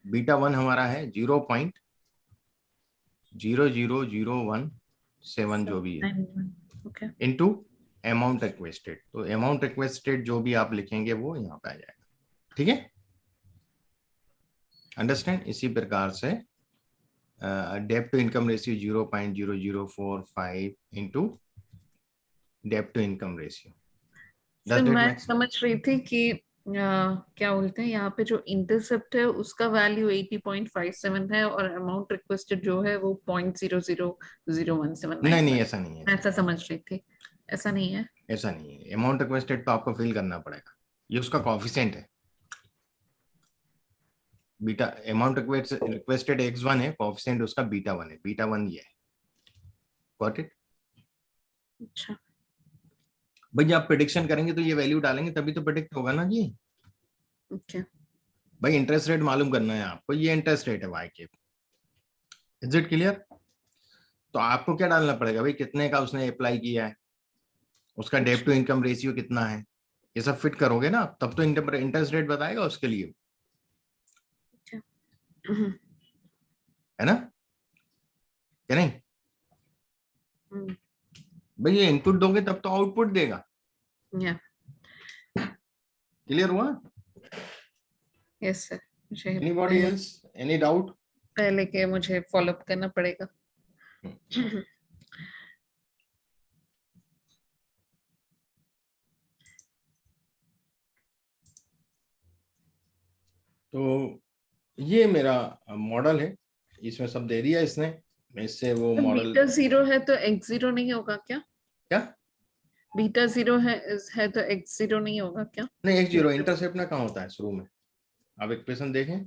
बीटा 1 हमारा है 0.0001 जो भी है, 9-1. Okay. Into amount requested. तो अमाउंट रिक्वेस्टेड जो भी आप लिखेंगे वो यहाँ पे आ जाएगा, ठीक है, अंडरस्टैंड। इसी प्रकार से डेब्ट टू इनकम रेशियो 0.0045 इंटू डेब्ट टू इनकम रेशियो। सर मैं समझ रही थी कि क्या बोलते हैं यहाँ पे जो इंटरसेप्ट है उसका वैल्यू 80.57 है और अमाउंट रिक्वेस्टेड जो है वो 0.000179। नहीं ऐसा नहीं है, मैं ऐसा समझ रही थी, ऐसा नहीं है। ऐसा नहीं है। अमाउंट रिक्वेस्टेड तो आपको फिल करना पड़ेगा, ये उसका कोएफिशिएंट है। बीटा अमाउंट रिक्वेस्टेड x1 है, कोएफिशिएंट उसका बीटा 1 है, बीटा 1 ये है, गॉट इट। अच्छा। भाई आप प्रेडिक्शन करेंगे तो ये वैल्यू डालेंगे तभी तो प्रेडिक्ट होगा ना जी। ओके। भाई इंटरेस्ट रेट मालूम करना है आपको, ये इंटरेस्ट रेट है वाई के, इज इट क्लियर। तो आपको क्या डालना पड़ेगा भाई, कितने का उसने अप्लाई किया है, उसका डेब्ट टू इनकम रेशियो कितना है, ये सब फिट करोगे ना तब तो इंटरेस्ट रेट बताएगा उसके लिए। है ना, क्या नहीं? भाई ये इनपुट दोगे तब तो आउटपुट देगा। या क्लियर हुआ? यस सर, मुझे एनीबॉडी एल्स, एनी डाउट? पहले के मुझे फॉलो अप करना पड़ेगा। तो ये मेरा मॉडल है, इसमें सब दे दिया इसने, मैं इससे वो मॉडल। बीटा 0 है तो x 0 नहीं होगा क्या? क्या बीटा 0 है तो x 0 नहीं होगा क्या? नहीं, x0 इंटरसेप्ट ना कहाँ होता है शुरू में? अब इक्वेशन देखें,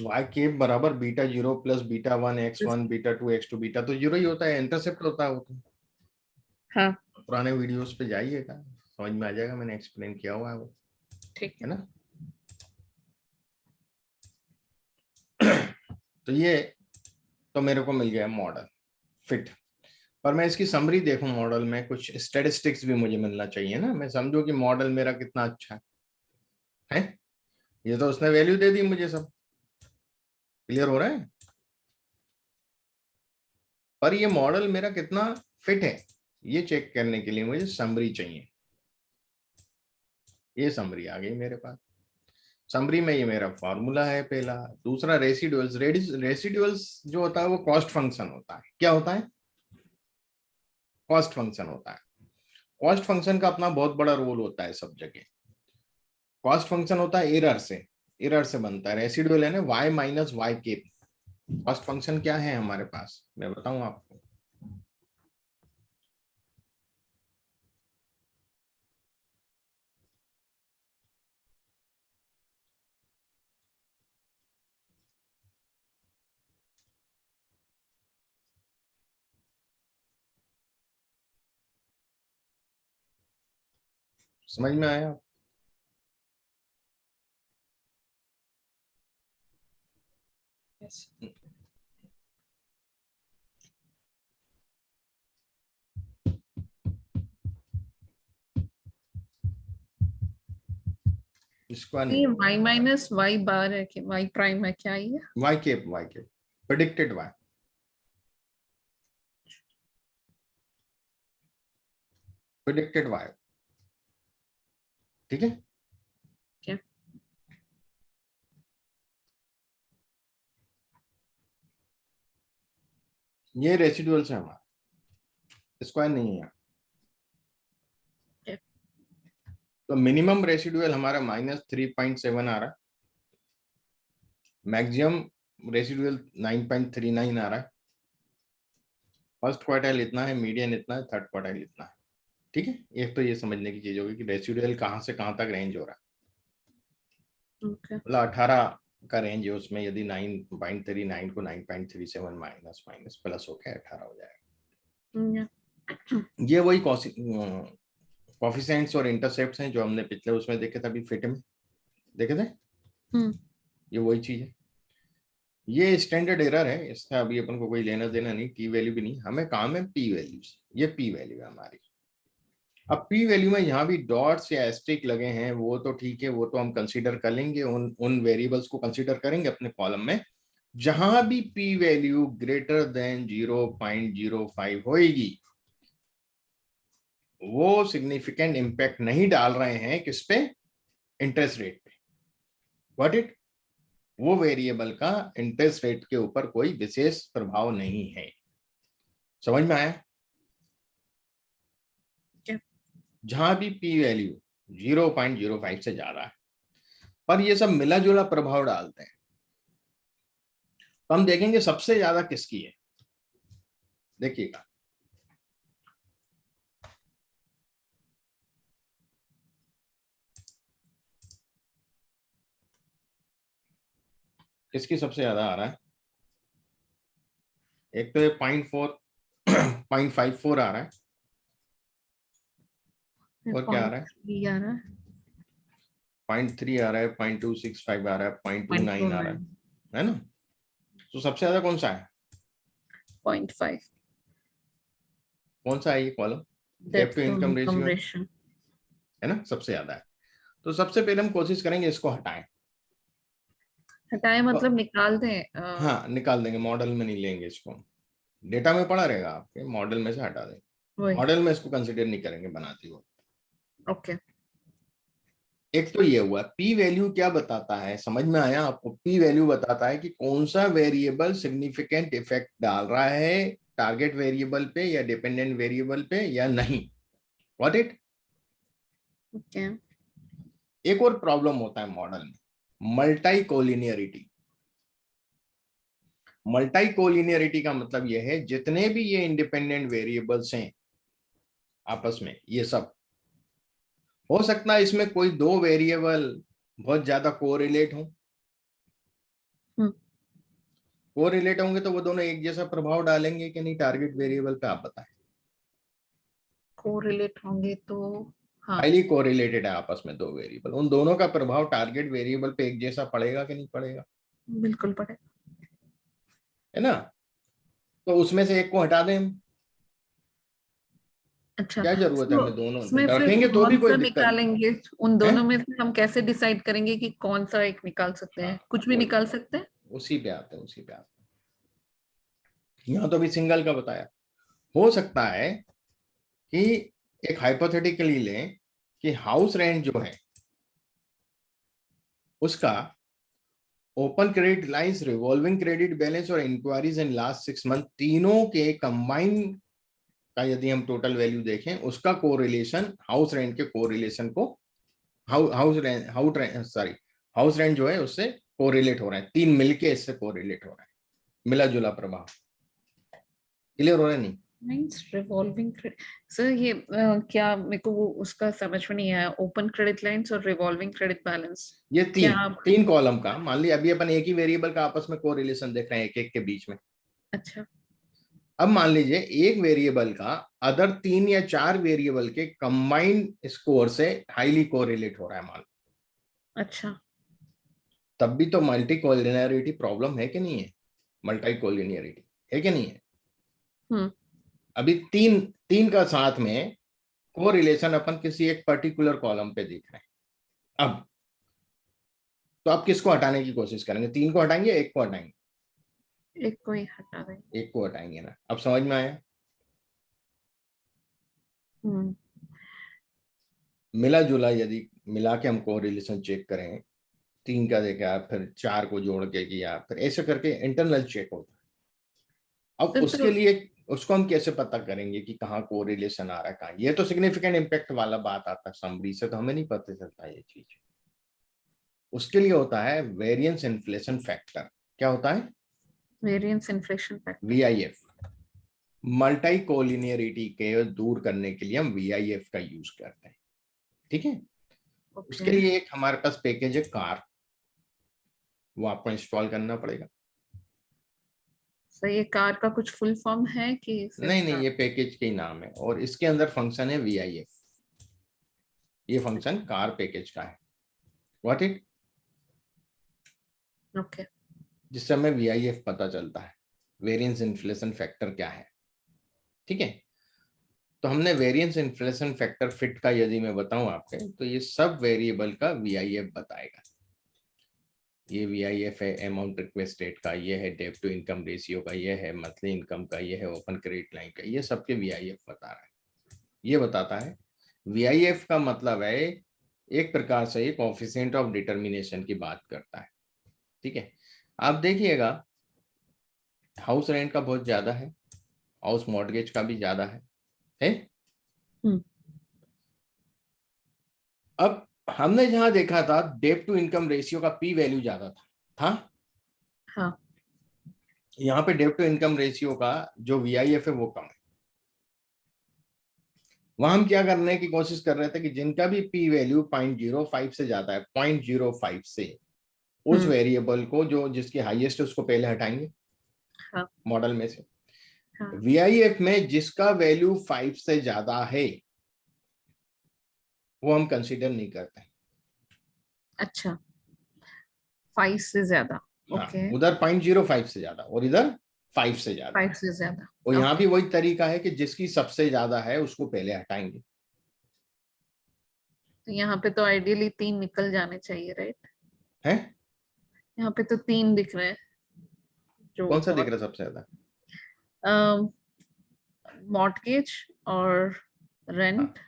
y केप बराबर beta 0 plus beta 1 x1 beta 2 x2, beta तो 0 ही होता है, इंटरसेप्ट होता है वो तो। हाँ पुराने वीडियोस पे जाइएगा, समझ में आ जाएगा, मैंने एक्सप्लेन किया हुआ है वो, ठीक है ना। तो ये तो मेरे को मिल गया मॉडल फिट, पर मैं इसकी समरी देखूं मॉडल में, कुछ स्टैटिस्टिक्स भी मुझे मिलना चाहिए ना, मैं समझूं कि मॉडल मेरा कितना अच्छा है। ये तो उसने वैल्यू दे दी मुझे सब, क्लियर हो रहा है, पर ये मॉडल मेरा कितना फिट है ये चेक करने के लिए मुझे समरी चाहिए। ये समरी आ गई मेरे पास। समरी में ये मेरा फॉर्मूला है पहला। दूसरा रेसिडुअल्स, रेसिडुअल्स जो होता है वो कॉस्ट फंक्शन होता है। क्या होता है? कॉस्ट फंक्शन होता है। कॉस्ट फंक्शन का अपना बहुत बड़ा रोल होता है सब जगह। कॉस्ट फंक्शन होता है एरर से बनता है। रेसिडुअल है ना y minus y cap. Cost function क्या है हमारे पास, मैं बताऊं आपको। समझ में आया? यस। इसका ये नहीं, y माइनस y बार है कि y प्राइम है क्या ये? Y cap predicted y, predicted y, ठीक है। क्या? ये रेसिडुअल है हमारा, स्क्वायर नहीं है। क्या? तो मिनिमम रेसिडुअल हमारा -3.7 आ रहा है, मैक्सिमम रेसिडुअल 9.39 आ रहा है, फर्स्ट क्वार्टाइल इतना है, मीडियन इतना है, थर्ड क्वार्टाइल इतना है, ठीक है। एक तो ये समझने की चीज होगी कि रेसिडुअल कहाँ से कहाँ तक रेंज हो रहा है। ओके। मतलब 18 का रेंज है उसमें, यदि 9.39 को 9.37 माइनस माइनस प्लस होकर 18 हो जाएगा। ये वही कॉफिशिएंट्स और इंटरसेप्ट्स हैं जो हमने पिछले उसमें देखे थे, अभी फिट में देखे थे। ये वही चीज है। ये स्टैंडर्ड एरर है, इसका अभी अपन को कोई लेना देना नहीं, टी वैल्यू भी नहीं, हमें काम है पी वैल्यू से। ये पी वैल्यू है हमारी। अब पी वैल्यू में यहाँ भी डॉट्स या एस्ट्रिक लगे हैं, वो तो ठीक है, वो तो हम कंसीडर कर लेंगे, उन वेरिएबल्स को कंसीडर करेंगे अपने कॉलम में। जहां भी पी वैल्यू ग्रेटर देन 0.05 होगी, वो सिग्निफिकेंट इंपैक्ट नहीं डाल रहे हैं किस पे? इंटरेस्ट रेट पे। What it? वो वेरिएबल का इंटरेस्ट रेट के ऊपर कोई विशेष प्रभाव नहीं है। समझ में आया? जहां भी पी वैल्यू 0.05 से ज्यादा है, पर ये सब मिला जुला प्रभाव डालते हैं। तो हम देखेंगे सबसे ज्यादा किसकी है, देखिएगा। किसकी सबसे ज्यादा आ रहा है? एक तो ये 0.54 आ रहा है, और क्या आ रहा है? 0.3 आ रहा है, 0.265 आ रहा है, 0.29 आ रहा है ना। तो सबसे ज्यादा कौन सा है? 0.5। कौन सा है ये कॉलम? डेब्ट टू इनकम रेशियो है ना, सबसे ज्यादा है। तो सबसे पहले हम कोशिश करेंगे इसको हटाएं। हटाए मतलब निकाल दें हाँ निकाल देंगे, मॉडल में नहीं लेंगे इसको, डेटा में पड़ा रहेगा आपके, मॉडल में से हटा देंगे, वही। मॉडल में इसको कंसिडर नहीं करेंगे बनाते हुए। ओके एक तो ये हुआ। पी वैल्यू क्या बताता है, समझ में आया आपको? पी वैल्यू बताता है कि कौन सा वेरिएबल सिग्निफिकेंट इफेक्ट डाल रहा है टारगेट वेरिएबल पे या डिपेंडेंट वेरिएबल पे या नहीं। What it. ओके एक और प्रॉब्लम होता है मॉडल में, मल्टी कोलिनियरिटी। मल्टी कोलिनियरिटी का मतलब यह है जितने भी ये इंडिपेंडेंट वेरिएबल्स हैं आपस में, ये सब हो सकता है इसमें कोई दो वेरिएबल बहुत ज्यादा कोरिलेट हो। कोरिलेट होंगे तो वो दोनों एक जैसा प्रभाव डालेंगे कि नहीं टारगेट वेरिएबल पे, आप बताएं। कोरिलेट होंगे तो हाँ हाईली कोरिलेटेड है आपस में दो वेरिएबल, उन दोनों का प्रभाव टारगेट वेरिएबल पे एक जैसा पड़ेगा कि नहीं पड़ेगा, बिल्कुल पड़े। है ना? तो उसमें से एक को हटा दें हम। अच्छा क्या जरूरत है तो हमें, दोनों इसमें फिर रखेंगे तो भी कौन कोई सा दिक्कत नहीं निकालेंगे? उन है। दोनों में से हम कैसे डिसाइड करेंगे कि कौन सा एक निकाल सकते हैं? हाँ कुछ भी वही, निकाल सकते हैं। उसी पे आते हैं, उसी पे आते हैं। यहाँ तो अभी सिंगल का बताया। हो सकता है कि एक हाइपोथेटिकली लें कि हाउस रेंट जो है उसका open credit lines, revolving credit balance और इंक्वायरीज इन लास्ट 6 मंथ, तीनों के कंबाइन का यदि हम टोटल वैल्यू देखें, उसका कोरिलेशन हाउस रेंट के कोरिलेशन को हाउस रेंट जो है उससे कोरिलेट हो रहा है, तीन मिलके इससे कोरिलेट हो रहा है, मिला जुला प्रभाव। क्लियर हो रहा है नहीं? मींस रिवॉल्विंग क्रेडिट सर ये क्या मेरे को वो उसका समझ में नहीं आया। ओपन क्रेडिट लाइंस और रिवॉल्विंग क्रेडिट बैलेंस ये क्या तीन कॉलम का, मान लिया अभी अपन एक ही वेरिएबल का आपस में कोरिलेशन देख रहे हैं एक एक के बीच में। अच्छा अब मान लीजिए एक वेरिएबल का अदर तीन या चार वेरिएबल के कंबाइंड स्कोर से हाईली कोरिलेट हो रहा है मान लो, अच्छा तब भी तो मल्टी कोलिनियरिटी प्रॉब्लम है कि नहीं है? मल्टी कोलिनियरिटी है कि नहीं है? अभी तीन तीन का साथ में कोरिलेशन अपन किसी एक पर्टिकुलर कॉलम पे देख रहे हैं। अब तो आप किसको हटाने की कोशिश करेंगे? तीन को हटाएंगे, एक को हटाएंगे? एक को ही हटा दें। एक को हटाएंगे ना। अब समझ में आया? मिला जुला यदि मिला के हम कोरिलेशन चेक करें, तीन का देखा फिर चार को जोड़ के किया, फिर ऐसे करके इंटरनल चेक होता है। अब सर उसके तो लिए उसको हम कैसे पता करेंगे कि कहाँ कोरिलेशन आ रहा है कहाँ? ये तो सिग्निफिकेंट इम्पैक्ट वाला बात आता है, समरी से तो हमें नहीं पता चलता ये चीज। उसके लिए होता है वेरिएंस इन्फ्लेशन फैक्टर। क्या होता है? Variance inflation factor. VIF। Multi collinearity के दूर करने के लिए हम VIF का यूज करते हैं। ठीक है। उसके लिए एक हमारे पास पैकेज है कार, वो आपको इंस्टॉल करना पड़ेगा। सर ये कार का कुछ फुल फॉर्म है कि नहीं नहीं, ये पैकेज के ही नाम है और इसके अंदर फंक्शन है VIF। ये फंक्शन कार पैकेज का है। What it. ओके जिससे हमें VIF पता चलता है, वेरिएंस इन्फ्लेशन फैक्टर क्या है। ठीक है। तो हमने वेरिएंस इन्फ्लेशन फैक्टर फिट का यदि मैं बताऊं आपके, तो ये सब वेरिएबल का VIF बताएगा। ये VIF है अमाउंट रिक्वेस्ट रेट का, ये है डेब्ट टू इनकम रेशियो का, ये है मंथली इनकम का, ये है ओपन क्रेडिट लाइन का, ये सबके VIF बता रहा है। ये बताता है VIF का मतलब है एक प्रकार से ये कोएफिशिएंट ऑफ डिटर्मिनेशन की बात करता है। ठीक है। आप देखिएगा हाउस रेंट का बहुत ज्यादा है, हाउस मॉर्गेज का भी ज्यादा है? अब हमने जहां देखा था डेब्ट टू इनकम रेशियो का पी वैल्यू ज्यादा था। हाँ यहाँ पे डेब्ट टू इनकम रेशियो का जो VIF है वो कम है। वहां हम क्या करने की कोशिश कर रहे थे कि जिनका भी पी वैल्यू 0.05 से ज्यादा है, 0.05 से, उस वेरिएबल को जो जिसकी हाईएस्ट है उसको पहले हटाएंगे हाँ मॉडल में से। हाँ VIF में जिसका वैल्यू 5 से ज्यादा है वो हम कंसीडर नहीं करते। अच्छा 5 से ज्यादा। हाँ, ओके उधर 0.05 से ज्यादा और इधर 5 से ज्यादा 5 है। से ज्यादा। और यहाँ ओके भी वही तरीका है कि जिसकी सबसे ज्यादा है उसको पहले हटाएंगे। तो यहाँ पे तो आइडियली 3 निकल जाने चाहिए राइट? है यहाँ पे तो 3 दिख रहे हैं जो कौन सा दिख रहा है सबसे ज्यादा? मॉर्टगेज और रेंट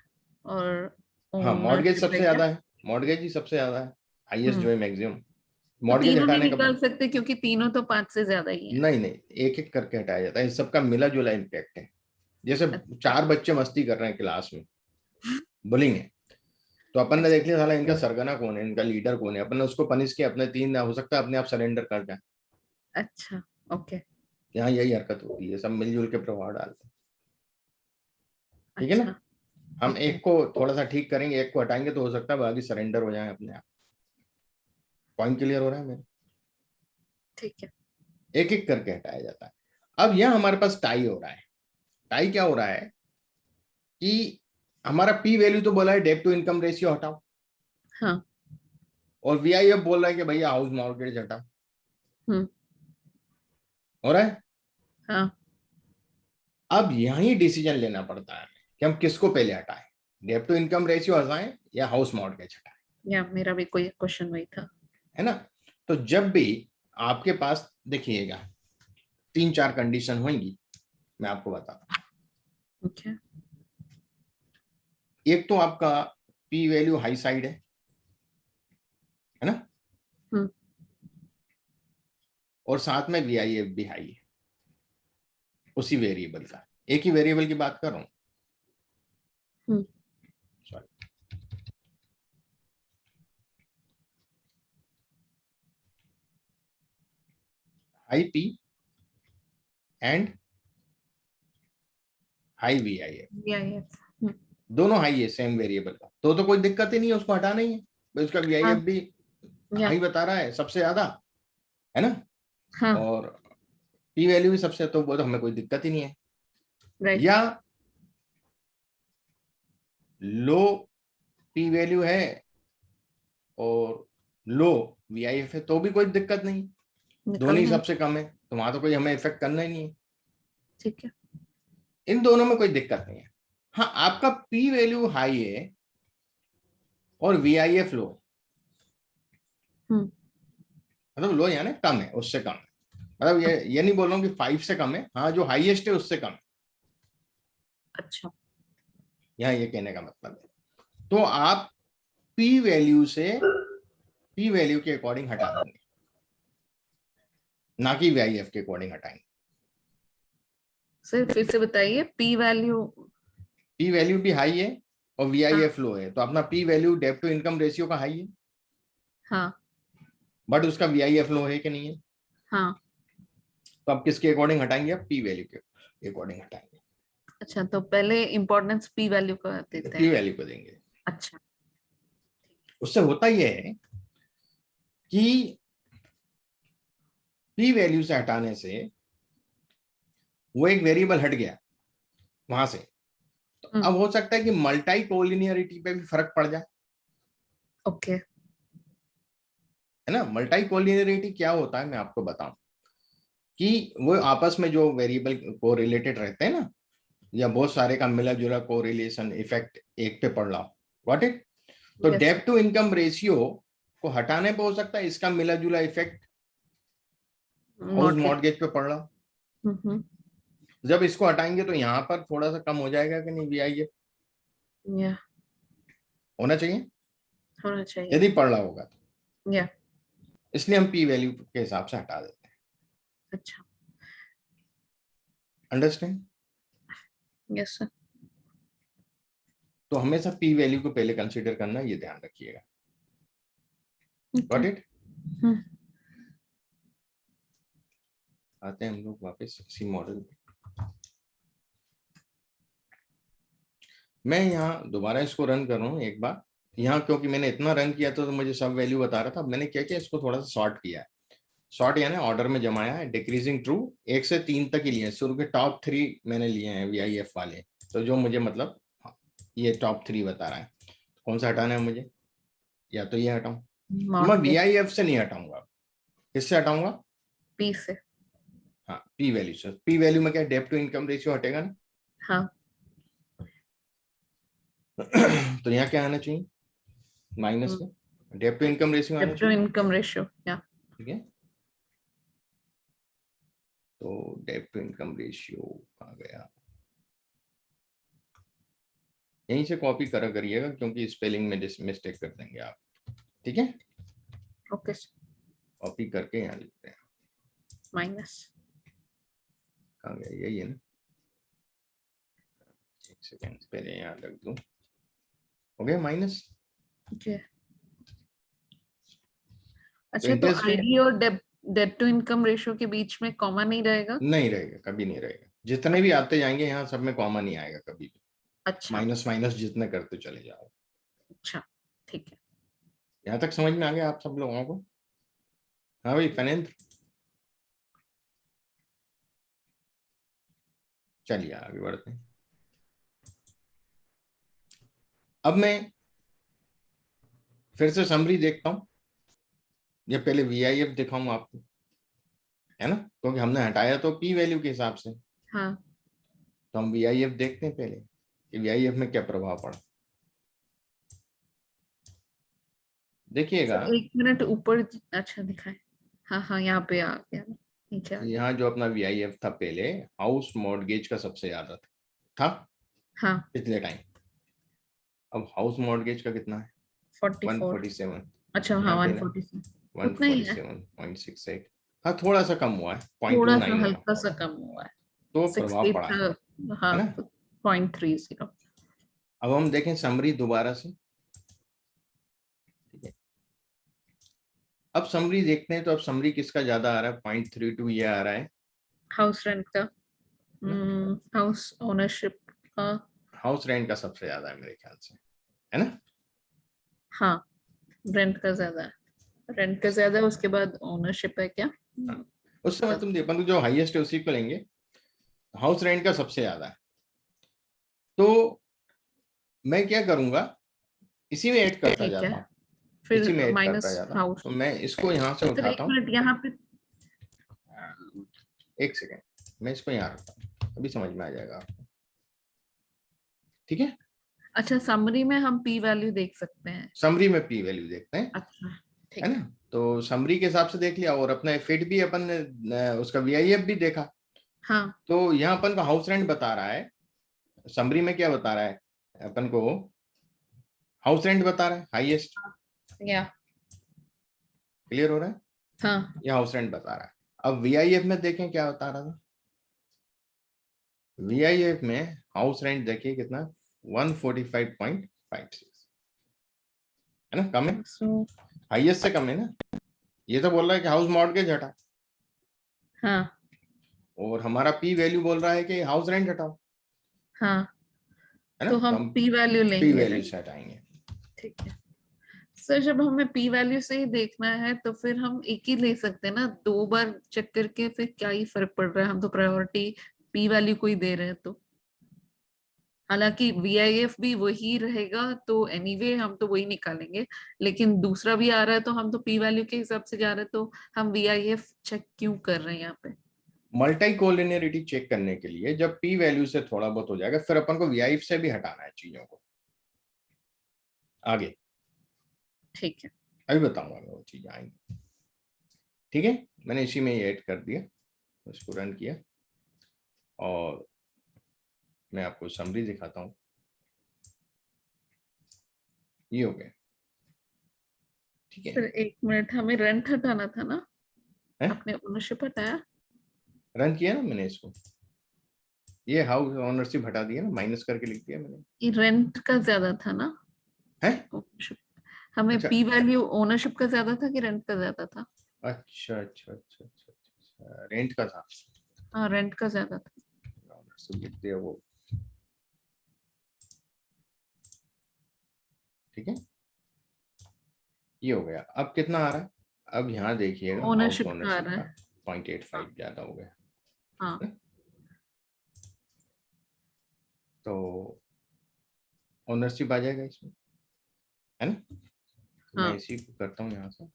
और हाँ, मॉर्गेज ownership सबसे है क्या? ज्यादा है, मॉर्गेज ही सबसे ज्यादा है, हाईएस्ट जो है मैक्सिमम। तो मॉर्गेज तीनों नहीं हटाने का निकाल सकते क्योंकि तीनों तो 5 से ज्यादा ही है। नहीं नहीं, एक एक करके हटाया जाता है, इस सबका मिला जुला इम्पैक्ट है। जैसे अच्छा। 4 बच्चे मस्ती कर रहे हैं क्लास में, बुलिंग है, तो अपन ने देख लिया साला इनका सरगना कौन है, इनका लीडर कौन है, अपन ने उसको पनिश किया, अपने 3 हो सकता है अपने आप सरेंडर कर जाए। अच्छा, ओके। यहाँ यही हरकत होती है, सब मिलजुल के प्रभाव डालते हैं, ठीक है ना। अच्छा, हम ओके। एक को थोड़ा सा ठीक करेंगे, एक को हटाएंगे, तो हो सकता है बाकी सरेंडर हो जाए अपने आप। पॉइंट क्लियर हो रहा है मेरा? ठीक है। एक एक करके हटाया जाता है। अब यहाँ हमारे पास टाई हो रहा है। टाई क्या हो रहा है कि हमारा पी वैल्यू तो बोला है डेब्ट टू इनकम रेशियो हटाओ, हाँ। और वीआईएफ बोल रहा है कि भैया हाउस मॉर्गेज हटाओ। हम्म। हो रहा है। हाँ। अब यही डिसीजन लेना पड़ता है कि हम किसको पहले हटाएं, डेब्ट टू इनकम रेशियो हटाएं या हाउस मॉर्गेज हटाएं। या मेरा भी कोई क्वेश्चन वही था। है ना। तो जब भी आपके पास देखिएगा 3-4 कंडीशन होंगी, मैं आपको बताता हूं। ओके। एक तो आपका पी वैल्यू हाई साइड है ना, हम्म। और साथ में वीआईएफ भी हाई है, उसी वेरिएबल का, एक ही वेरिएबल की बात कर रहा हूं। Sorry, high P and high VIF, VIF। दोनों हाई है सेम वेरिएबल का, तो कोई दिक्कत ही नहीं है, उसको हटाना ही है भाई, उसका वीआईएफ भी या हाई बता रहा है सबसे ज्यादा, है ना, हाँ। और पी वैल्यू भी सबसे, तो वो तो हमें कोई दिक्कत ही नहीं है। राइट। या लो पी वैल्यू है और लो वीआईएफ है, तो भी कोई दिक्कत नहीं, दोनों ही निकालेंगे। सबसे कम है, तो वहां तो कोई हमें इफेक्ट करना ही नहीं है, ठीक है। इन दोनों में कोई दिक्कत नहीं है। हाँ, आपका पी वैल्यू हाई है और वीआईएफ लो, मतलब लो यानी कम है, उससे कम है, मतलब ये नहीं बोल रहा हूँ कि 5 से कम है, हाँ जो हाईएस्ट है उससे कम है, अच्छा। यहाँ ये कहने का मतलब है। तो आप पी वैल्यू से पी वैल्यू के अकॉर्डिंग हटा देंगे, ना कि वीआईएफ के अकॉर्डिंग हटाएंगे। सर फिर से बताइए, पी वैल्यू। पी वैल्यू भी हाई है और हाँ। वीआईएफ लो है, तो अपना पी वैल्यू डेब्ट टू इनकम रेशियो का हाई है, हाँ। बट उसका वीआईएफ लो है कि नहीं है, हाँ। तो आप किसके अकॉर्डिंग हटाएंगे, आप पी वैल्यू के अकॉर्डिंग हटाएंगे, अच्छा, तो पहले इम्पोर्टेंस पी वैल्यू का देते पी हैं। वैल्यू को देंगे। अच्छा। उससे होता यह है कि पी वैल्यू से हटाने से वो एक वेरिएबल हट गया वहां से, तो अब हो सकता है कि मल्टाई कोलिनियरिटी पे भी फर्क पड़ जाए, ओके। है ना। मल्टाई कोलिनियरिटी क्या होता है मैं आपको बताऊं, कि वो आपस में जो वेरिएबल को रिलेटेड रहते हैं ना, या बहुत सारे का मिला जुला कोरिलेशन इफेक्ट एक पे पड़ रहा हो, गॉट इट। तो Yes. डेब्ट टू इनकम रेशियो को हटाने पे हो सकता है इसका मिला जुला इफेक्ट हाउस मॉर्गेज पे पड़ रहा हो, जब इसको हटाएंगे तो यहाँ पर थोड़ा सा कम हो जाएगा कि नहीं, वीआईएफ या होना चाहिए होना चाहिए। यदि पड़ रहा होगा तो, या इसलिए हम पी वैल्यू के हिसाब से हटा देते हैं। अच्छा। अंडरस्टैंड। Yes sir. तो हमेशा पी वैल्यू को पहले कंसीडर करना, ये ध्यान रखिएगा, गॉट इट। आते हैं हम लोग वापस इसी मॉडल पे। मैं यहाँ दोबारा इसको रन कर रहा हूँ एक बार, यहाँ क्योंकि मैंने इतना रन किया था तो मुझे सब वैल्यू बता रहा था। अब मैंने क्या किया, इसको थोड़ा सा शॉर्ट किया है, शॉर्ट यानी ऑर्डर में जमाया है, डिक्रीजिंग ट्रू 1 से 3 तक ही लिए, शुरू के टॉप 3 मैंने लिए हैं वीआईएफ वाले, तो जो मुझे मतलब ये टॉप 3 बता रहा है, कौन सा हटाना है मुझे, या तो ये हटाऊं, तो मैं वीआईएफ से नहीं हटाऊंगा, किससे हटाऊंगा, पी से। हाँ पी वैल्यू से। पी वैल्यू में क्या डेब्ट टू इनकम रेशियो हटेगा ना, हाँ। तो यहाँ क्या आना चाहिए, माइनस में डेब्ट टू इनकम रेशियो आना डेब्ट टू चाहिए। Income ratio. या ठीक है, तो डेट टू इनकम रेशियो आ गया, यहीं से कॉपी करा करिएगा क्योंकि स्पेलिंग में मिस्टेक कर देंगे आप। ठीक है, ओके कॉपी करके यहाँ लिखते हैं। माइनस कहाँ गया, यही है ना, एक सेकेंड पहले यहाँ रख दूं, हो गया माइनस। ओके। तो अच्छा, तो इंटरेस्ट रेट आईडी और डेट टू इनकम रेशियो के बीच में कॉमा नहीं रहेगा? नहीं रहेगा, कभी नहीं रहेगा, जितने भी आते जाएंगे यहाँ सब में कॉमा नहीं आएगा कभी भी। अच्छा माइनस माइनस जितने करते चले जाओ। अच्छा ठीक है। यहाँ तक समझ में आ गया आप सब लोगों को? हाँ भाई फनेंद्र, चलिए आगे बढ़ते हैं। अब मैं फिर से समरी देखता हूं, या पहले VIF दिखाऊं आपको, है ना, क्योंकि हमने हटाया तो पी वैल्यू के हिसाब से। हाँ तो हम VIF देखते हैं पहले कि VIF में क्या प्रभाव पड़ा। देखिएगा सर, 1 मिनट ऊपर। अच्छा दिखाए। हाँ हाँ, यहाँ पे आ गया, नीचे आ गया। यहाँ जो अपना VIF था पहले, हाउस मॉर्गेज का सबसे ज्यादा था हाँ पिछले टाइम। अब हाउस मॉर्गेज का कितना है? 44। 147। अच्छा हाँ, यहाँ पे ना 147 उतना ही है। 147.68। हाँ थोड़ा सा कम हुआ है, थोड़ा सा 0.29 हुआ, हल्का सा कम हुआ है। तो प्रभाव 68 पड़ा है था, हाँ, ना। तो 0.30। अब हम देखें समरी दोबारा से। ठीक है, अब समरी देखते हैं, तो अब समरी किसका ज्यादा आ रहा है? 0.32 ये आ रहा है हाउस रेंट का, हाउस ओनरशिप का। हाउस रेंट का सबसे ज्यादा है मेरे ख्याल से, है ना। हाँ, रेंट का ज्यादा है, रेंट का ज्यादा है, उसके बाद ओनरशिप है क्या? हाँ। उससे मतलब अपन जो हाईएस्ट है उसी को लेंगे, हाउस रेंट का सबसे ज्यादा है। तो मैं क्या करूंगा, इसी में ऐड करता ठीक है, जाता हूँ, फिर इसी में ऐड करता माइनस जाता हूँ। हाउस। तो मैं इसको यहाँ से सर, उठाता 1 हूँ, मिनट यहाँ पे। एक सेकेंड, मैं इसको यहाँ रखता हूँ, अभी समझ में आ जाएगा आपको। ठीक है, अच्छा, समरी में हम पी वैल्यू देख सकते हैं? समरी में पी वैल्यू देखते हैं, अच्छा है ठीक ना। है। तो समरी के हिसाब से देख लिया, और अपना फिट भी अपन ने उसका VIF भी देखा। हाँ तो यहाँ अपन का हाउस रेंट बता रहा है, समरी में क्या बता रहा है अपन को? हाउस रेंट बता रहा है हाईएस्ट। या क्लियर हो रहा है? हाँ ये हाउस रेंट बता रहा है। अब VIF में देखें क्या बता रहा था। VIF में हाउस रेंट देखिए कितना, 145.56, है ना, कम है, सो हाईएस्ट से कम है ना। ये तो बोल रहा है कि हाउस मॉर्गेज हटा, हाँ और हमारा पी वैल्यू बोल रहा है कि हाउस रेंट हटाओ, हाँ, है ना। तो तो हम हम पी वैल्यू पी लेंगे, वैल्यू राइट? से हटाएंगे। ठीक है सर, जब हमें पी वैल्यू से ही देखना है तो फिर हम एक ही ले सकते हैं ना, 2 बार चेक करके फिर क्या ही फर्क पड़ रहा है, हम तो प्रायोरिटी पी वैल्यू को ही दे रहे हैं। तो हालांकि VIF भी वही रहेगा, तो एनीवे हम तो वही निकालेंगे, लेकिन दूसरा भी आ रहा है तो हम तो पी वैल्यू के हिसाब से जा रहे हैं, तो हम VIF चेक क्यों कर रहे हैं यहाँ पे? मल्टी कोलिनियरिटी चेक करने के लिए जब पी वैल्यू से थोड़ा बहुत हो जाएगा, फिर अपन को VIF से भी हटाना है चीजों को आगे। ठीक है। अभी बताऊंगा मैं, वो चीज आएंगी। ठीक है, मैंने इसी में ही ऐड कर दिया, इसको रन किया, और मैं आपको समरी दिखाता हूँ। ये हो गया, ठीक है। सर 1 मिनट, हमें रेंट हटाना था ना? है? आपने ओनरशिप हटाया? रन किया ना मैंने इसको, ये हाउस ओनरशिप हटा दिया ना, माइनस करके लिख दिया मैंने। ये रेंट का ज्यादा था ना? है? ओनरशिप, हमें अच्छा पी वैल्यू ओनरशिप का ज्यादा था कि रेंट का ज्यादा था? अच्छा अच्छा अच्छा अच्छा, अच्छा रेंट का था, हाँ, रेंट का ज्यादा था। ओनरशिप लिख दिया वो। ठीक है, ये हो गया। अब कितना आ रहा है? अब यहाँ देखिएगा, हाउस ओनरशिप का आ ओनरशिप रहा का है। 0.85 ज्यादा हो गया। हाँ तो ओनरशिप आ जाएगा इसमें, है ना। तो मैं हाँ। इसी को करता हूँ यहाँ से।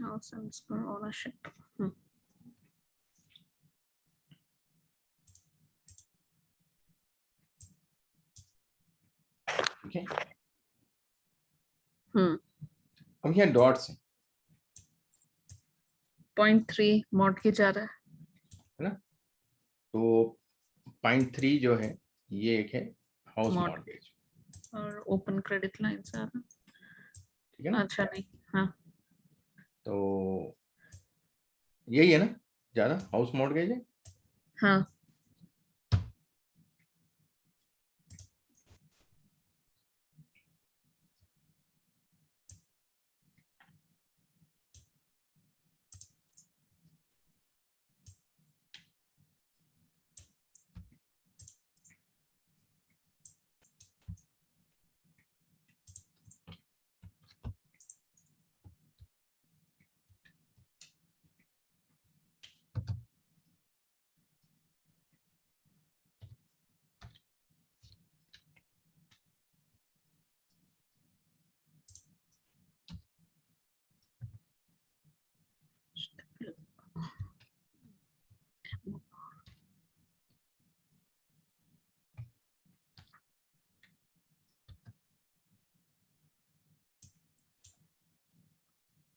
ओनरशिप। ठीक है। हम्म। अब यहाँ डॉट्स है 0.3 मॉर्टगेज आ रहा है ना, तो 0.3 जो है ये एक है हाउस मॉर्गेज और ओपन क्रेडिट लाइन आ रहा है। ठीक है ना। अच्छा नहीं, हाँ तो यही है ना, ज्यादा हाउस मॉर्गेज है। हाँ।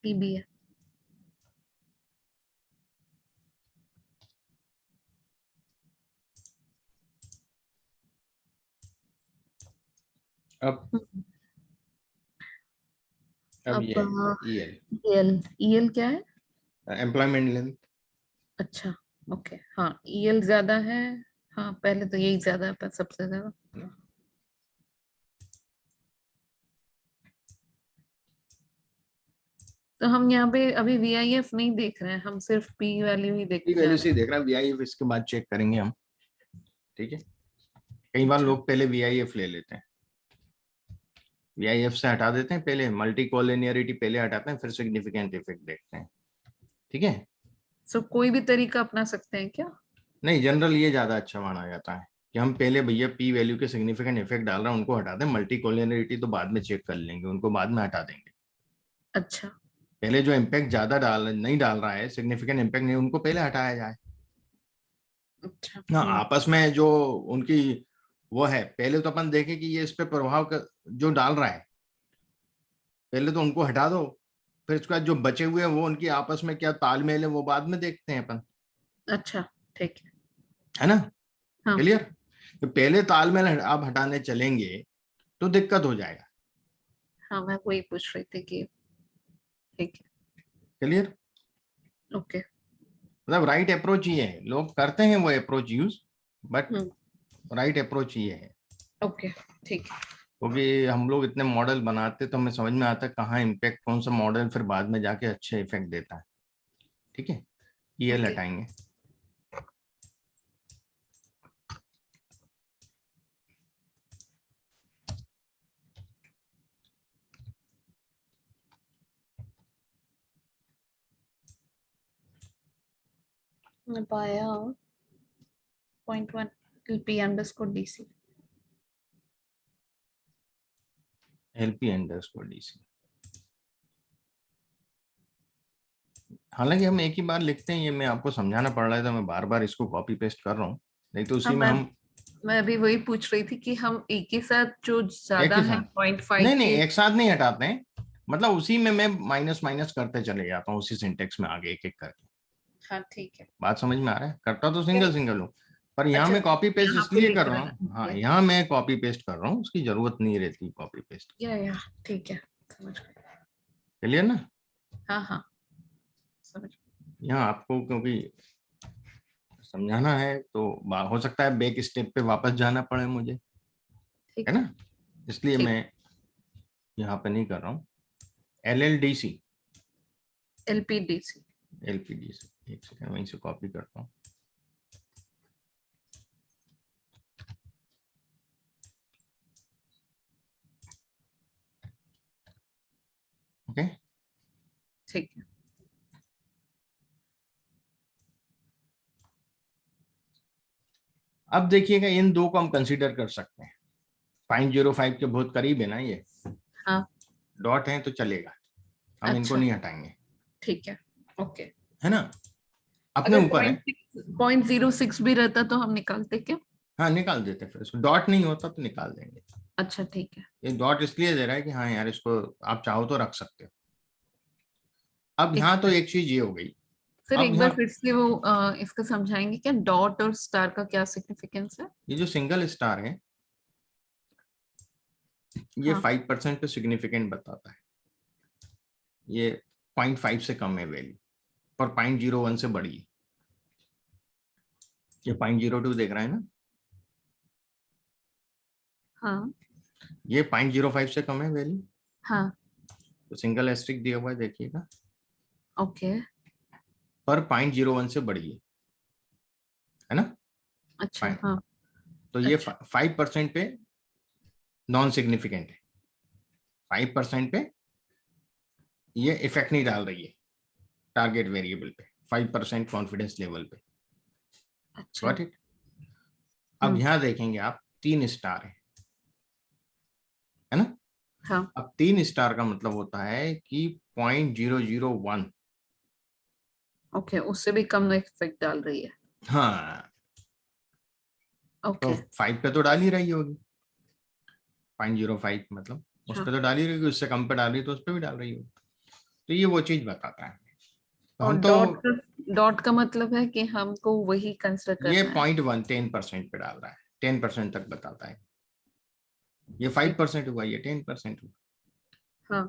पीबी है। अब अब ये ईएल, ईएल क्या है? Employment length. अच्छा ओके, हाँ ईएल ज्यादा है। हाँ पहले तो यही ज्यादा है, सबसे ज्यादा। तो हम यहाँ पे अभी वीआईएफ नहीं देख रहे हैं, हम सिर्फ पी वैल्यू ही देखते जा वैल्यू रहे से देख रहा है, वीआईएफ इसके बाद चेक करेंगे हम। ठीक है, कई बार लोग पहले वीआईएफ ले लेते हैं, वीआईएफ से हटा देते हैं, पहले मल्टी कोलिनियरिटी पहले हटाते हैं, फिर सिग्निफिकेंट इफेक्ट देखते हैं। ठीक है। सो कोई भी तरीका अपना सकते हैं क्या? नहीं, जनरल ये ज्यादा अच्छा माना जाता है कि हम पहले भैया पी वैल्यू के सिग्निफिकेंट इफेक्ट डाल रहे हैं उनको हटा दें, मल्टी कोलिनियरिटी तो बाद में चेक कर लेंगे, उनको बाद में हटा देंगे। अच्छा पहले जो इम्पैक्ट ज्यादा नहीं डाल रहा है, सिग्निफिकेंट इम्पैक्ट नहीं, उनको पहले हटाया जाए अच्छा। ना। आपस में जो उनकी वो है, पहले तो अपन देखें कि ये इस पे जो डाल रहा है, पहले तो उनको हटा दो, फिर उसके बाद जो बचे हुए हैं वो उनकी आपस में क्या तालमेल है वो बाद में देखते हैं अपन। अच्छा ठीक है ना, हाँ क्लियर। तो पहले तालमेल आप हटाने चलेंगे तो दिक्कत हो जाएगा। हाँ, मैं वही पूछ रही थी कि ठीक है। Clear, okay. मतलब राइट अप्रोच ये है, लोग करते हैं वो approach use, but right approach ये है। ओके ठीक है। क्योंकि हम लोग इतने मॉडल बनाते तो हमें समझ में आता है कहाँ इम्पैक्ट, कौन सा मॉडल फिर बाद में जाके अच्छे इफेक्ट देता है। ठीक है, ये Okay. हटाएंगे। पाया 0.1 LP_DC। LP_DC। हालांकि हम एक ही बार लिखते हैं, ये मैं आपको समझाना पड़ रहा है तो मैं बार बार इसको कॉपी पेस्ट कर रहा हूँ, नहीं तो उसी हाँ, में हम मैं अभी वही पूछ रही थी कि हम एक ही साथ जो एक ज्यादा ही है साथ, 0.5 नहीं नहीं के। एक साथ नहीं हटाते हैं, मतलब उसी में मैं माइनस माइनस करते चले जाता हूँ, उसी सिंटेक्स में आगे एक एक करके। हाँ ठीक है। बात समझ में आ रहा है, करता तो सिंगल सिंगल हूँ, पर यहाँ अच्छा, मैं कॉपी पेस्ट यहाँ पे इसलिए लिख कर रहा रहा हूँ, हाँ है। यहाँ मैं कॉपी पेस्ट कर रहा हूँ, उसकी जरूरत नहीं रहती कॉपी पेस्ट। या ठीक है, समझ गए। क्लियर ना। हाँ हाँ समझ गए। यहाँ आपको क्योंकि समझाना है तो हो सकता है बैक स्टेप पे वापस जाना पड़े मुझे, है ठीक ना, है। इसलिए ठीक। मैं यहाँ पे नहीं कर रहा हूँ। LLDC, LPDC। LPDC, एक सेकंड वहीं से कॉपी करता हूँ। ओके, ठीक है। अब देखिएगा इन दो को हम कंसीडर कर सकते हैं, 0.05 के बहुत करीब है ना ये, हाँ डॉट है तो चलेगा, हम इनको अच्छा नहीं हटाएंगे। ठीक है, ओके। है ना, अपने अगर ऊपर है। 0.06 भी रहता तो हम निकालते क्या? हाँ निकाल देते, फिर इसको डॉट नहीं होता तो निकाल देंगे। अच्छा ठीक है। ये डॉट इसलिए दे रहा है कि हाँ यार इसको आप चाहो तो रख सकते हो। अब ठीक यहाँ तो है। एक चीज ये हो गई। सर अब एक बार यहाँ फिर से वो इसका समझाएंगे क्या, डॉट और स्टार का क्या सिग्निफिकेंस है? ये जो सिंगल स्टार है ये हाँ 5% पे सिग्निफिकेंट बताता है। ये 0.5 से कम है वैल्यू, पर 0.01 से बड़ी है। ये 0.02 देख रहा है ना, हाँ ये 0.05 से कम है वैल्यू, हाँ तो सिंगल एस्ट्रिक दिया हुआ है देखिएगा, ओके। पर 0.01 से बड़ी है ना। अच्छा Fine. हाँ तो ये अच्छा 5% पे नॉन सिग्निफिकेंट है, 5% पे ये इफेक्ट नहीं डाल रही है टारगेट वेरिएबल पे, 5% कॉन्फिडेंस लेवल पे। अच्छा। Got it. अब यहाँ देखेंगे आप 3 स्टार है ना। हाँ अब 3 स्टार का मतलब होता है कि 0.001। ओके, उससे भी कम इफेक्ट डाल रही है। हाँ तो ओके 5 पे तो डाल ही रही होगी, 0.05 मतलब उस हाँ। पर तो डाल ही रही होगी, उससे कम पे डाल रही तो उस पर भी डाल रही होगी। तो ये वो चीज बताता है। तो और हम तो डॉट का मतलब है कि हमको वही कंसिडर ये करना है। 10% पे डाल रहा है, 10% तक बताता है। ये ठीक। 5% हुआ, ये 10% हुआ। हाँ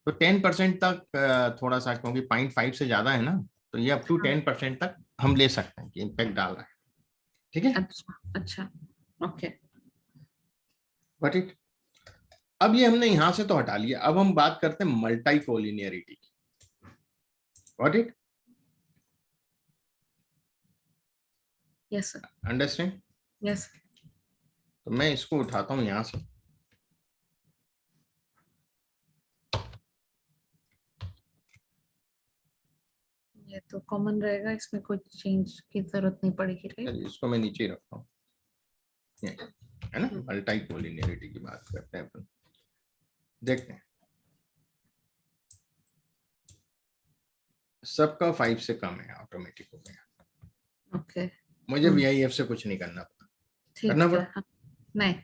तो 10% तक थोड़ा सा, क्योंकि 0.5 से ज्यादा है ना, तो ये अप टू हाँ 10% तक हम ले सकते हैं कि इम्पैक्ट डाल रहा है। ठीक है, अच्छा अच्छा ओके। But it. अब ये हमने यहां से तो हटा लिया, अब हम बात करते हैं मल्टी कोलिनियरिटी की। Got it, yes sir. Understand. Yes. तो मैं इसको उठाता हूं यहां से, ये तो कॉमन रहेगा, इसमें कोई चेंज की जरूरत नहीं पड़ेगी, राइट? चलिए इसको मैं नीचे ही रखता हूँ, है ना। मल्टी कोलिनियरिटी की बात करते हैं अपन, देखते हैं। सबका 5 से कम है, ऑटोमेटिक हो गया। ओके मुझे VIF से कुछ नहीं करना पड़ा, करना ठीक है। पड़ा। हाँ नहीं।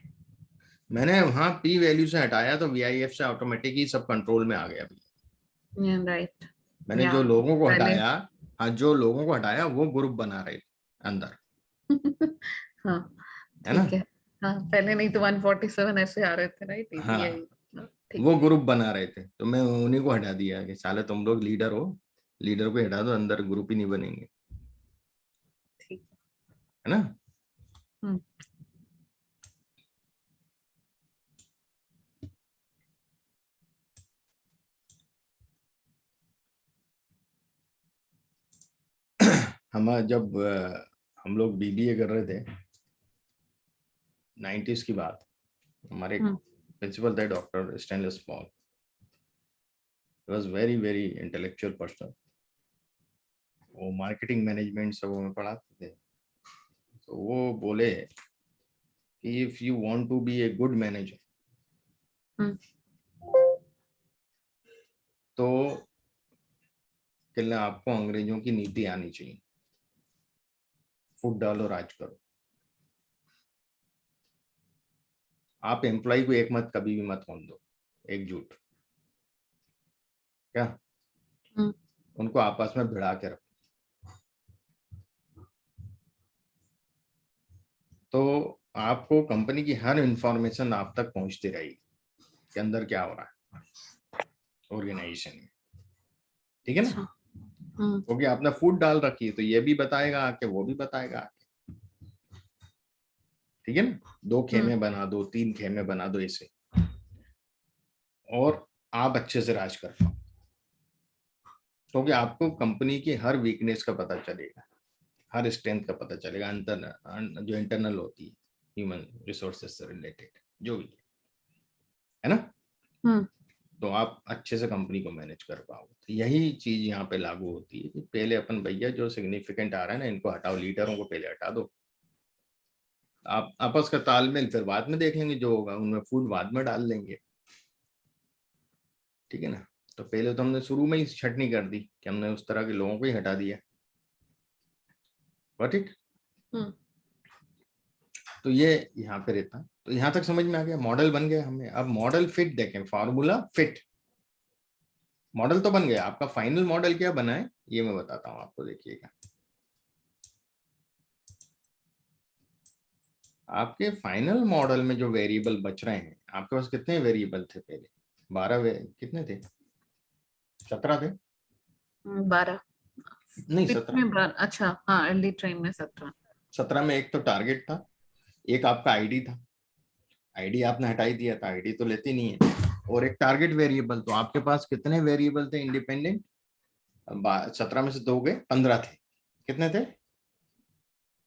मैंने वहां P वैल्यू से हटाया तो VIF से ऑटोमेटिक ही सब कंट्रोल में आ गया भैया। राइट। मैंने या जो लोगों को पहले हटाया, हाँ जो लोगों को हटाया वो ग्रुप बना रहे थे अंदर, हाँ है ना। ठीक है। हाँ पहले नहीं तो 147 ऐसे आ रहे थे, राइट? हाँ यही। ठीक वो है। ग्रुप बना रहे थे, तो मैं उन्हीं को हटा दिया कि साले तुम लोग लीडर हो, लीडर को हटा दो, अंदर ग्रुप ही नहीं बनेंगे, ठीक है ना। है। हम जब हम लोग BBA कर रहे थे 90s की बात, हमारे प्रिंसिपल थे doctor Stanislaus Paul, was very very intellectual person. वो मार्केटिंग मैनेजमेंट सब हमें पढ़ाते थे। तो वो बोले कि if you want to be a good manager तो कहना आपको अंग्रेजों की नीति आनी चाहिए, फुट डालो राज करो। आप एम्प्लॉय को एक मत कभी भी मत होने दो एकजुट, क्या उनको आपस में भिड़ा के रखो। तो आपको कंपनी की हर इंफॉर्मेशन आप तक पहुंचती रहेगी कि अंदर क्या हो रहा है ऑर्गेनाइजेशन में, ठीक है ना। क्योंकि आपने फूड डाल रखी है तो ये भी बताएगा आके, वो भी बताएगा आके, ठीक है ना। 2 खेमे बना दो, 3 खेमे बना दो ऐसे, और आप अच्छे से राज कर पाओ, क्योंकि आपको कंपनी की हर वीकनेस का पता चलेगा, हर स्ट्रेंथ का पता चलेगा, अंतर जो इंटरनल होती है ह्यूमन रिसोर्सेज से रिलेटेड जो भी है ना। तो आप अच्छे से कंपनी को मैनेज कर पाओगे। तो यही चीज यहाँ पे लागू होती है कि पहले अपन भैया जो सिग्निफिकेंट आ रहा है ना इनको हटाओ, लीडरों को पहले हटा दो, आप आपस का तालमेल फिर बाद में देख लेंगे जो होगा, उनमें फूड बाद में डाल लेंगे, ठीक है ना। तो पहले तो हमने शुरू में ही छटनी कर दी कि हमने उस तरह के लोगों को ही हटा दिया। Got it? तो ये यहाँ पे रहता। तो यहाँ तक समझ में आ गया, मॉडल बन गया हमें। अब मॉडल फिट देखें, फार्मूला फिट। मॉडल तो बन गया, आपका फाइनल मॉडल क्या बना है ये मैं बताता हूँ आपको। देखिएगा, आपके फाइनल मॉडल में जो वेरिएबल बच रहे हैं, आपके पास कितने वेरिएबल थे पहले? 12 कितने थे? 17 थे? 12 नहीं, फिट 17। में 12। अच्छा हाँ, अर्ली ट्रेन में 17। 17 में एक तो टारगेट था, एक आपका आईडी था। आईडी आपने हटाई दिया था, आईडी तो लेती नहीं है, और एक टारगेट वेरिएबल। तो आपके पास कितने वेरिएबल थे इंडिपेंडेंट? 17 में से 2 गए, 15 थे। कितने थे?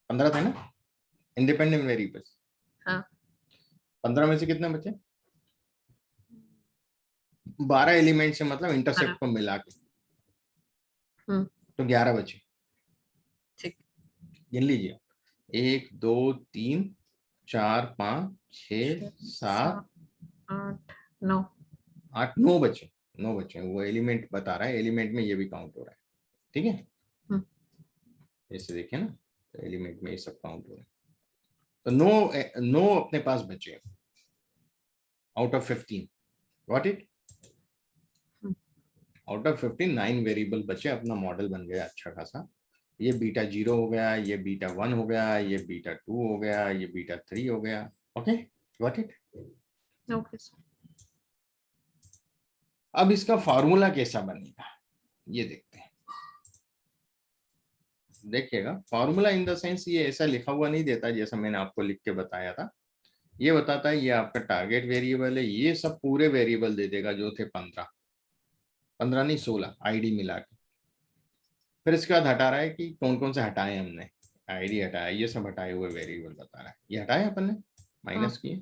15 थे ना इंडिपेंडेंट वेरिएबल्स। हाँ। 15 में से कितने बचे? 12 एलिमेंट से, मतलब इंटरसेप्ट को मिला के तो 11 बचे। ठीक, गिन लीजिए, 1 2 3 4 5 6 7 8 9 8 9 बचे। 9 बचे, वो एलिमेंट बता रहा है, एलिमेंट में ये भी काउंट हो रहा है। ठीक है, ऐसे देखिए ना, तो एलिमेंट में ये सब काउंट हो रहा है। तो 9 अपने पास बचे out of 15। Got it? Out of 15 9 variable बचे, अपना मॉडल बन गया अच्छा खासा। ये बीटा 0 हो गया, ये बीटा 1 हो गया, ये बीटा 2 हो गया, ये बीटा 3 हो गया। Okay, got it? Okay sir. अब इसका फॉर्मूला कैसा बनेगा ये देखते हैं। देखिएगा, फॉर्मूला इन द सेंस ये ऐसा लिखा हुआ नहीं देता जैसा मैंने आपको लिख के बताया था। ये बताता है ये आपका टारगेट वेरिएबल है, ये सब पूरे वेरिएबल दे देगा जो थे 15 नहीं 16 आईडी मिला के। फिर इसके बाद हटा रहा है कि कौन कौन से हटाए हमने। आईडी हटाया, ये सब हटाए हुए वेरिएबल बता रहा है, ये हटाए अपन ने, माइनस किए।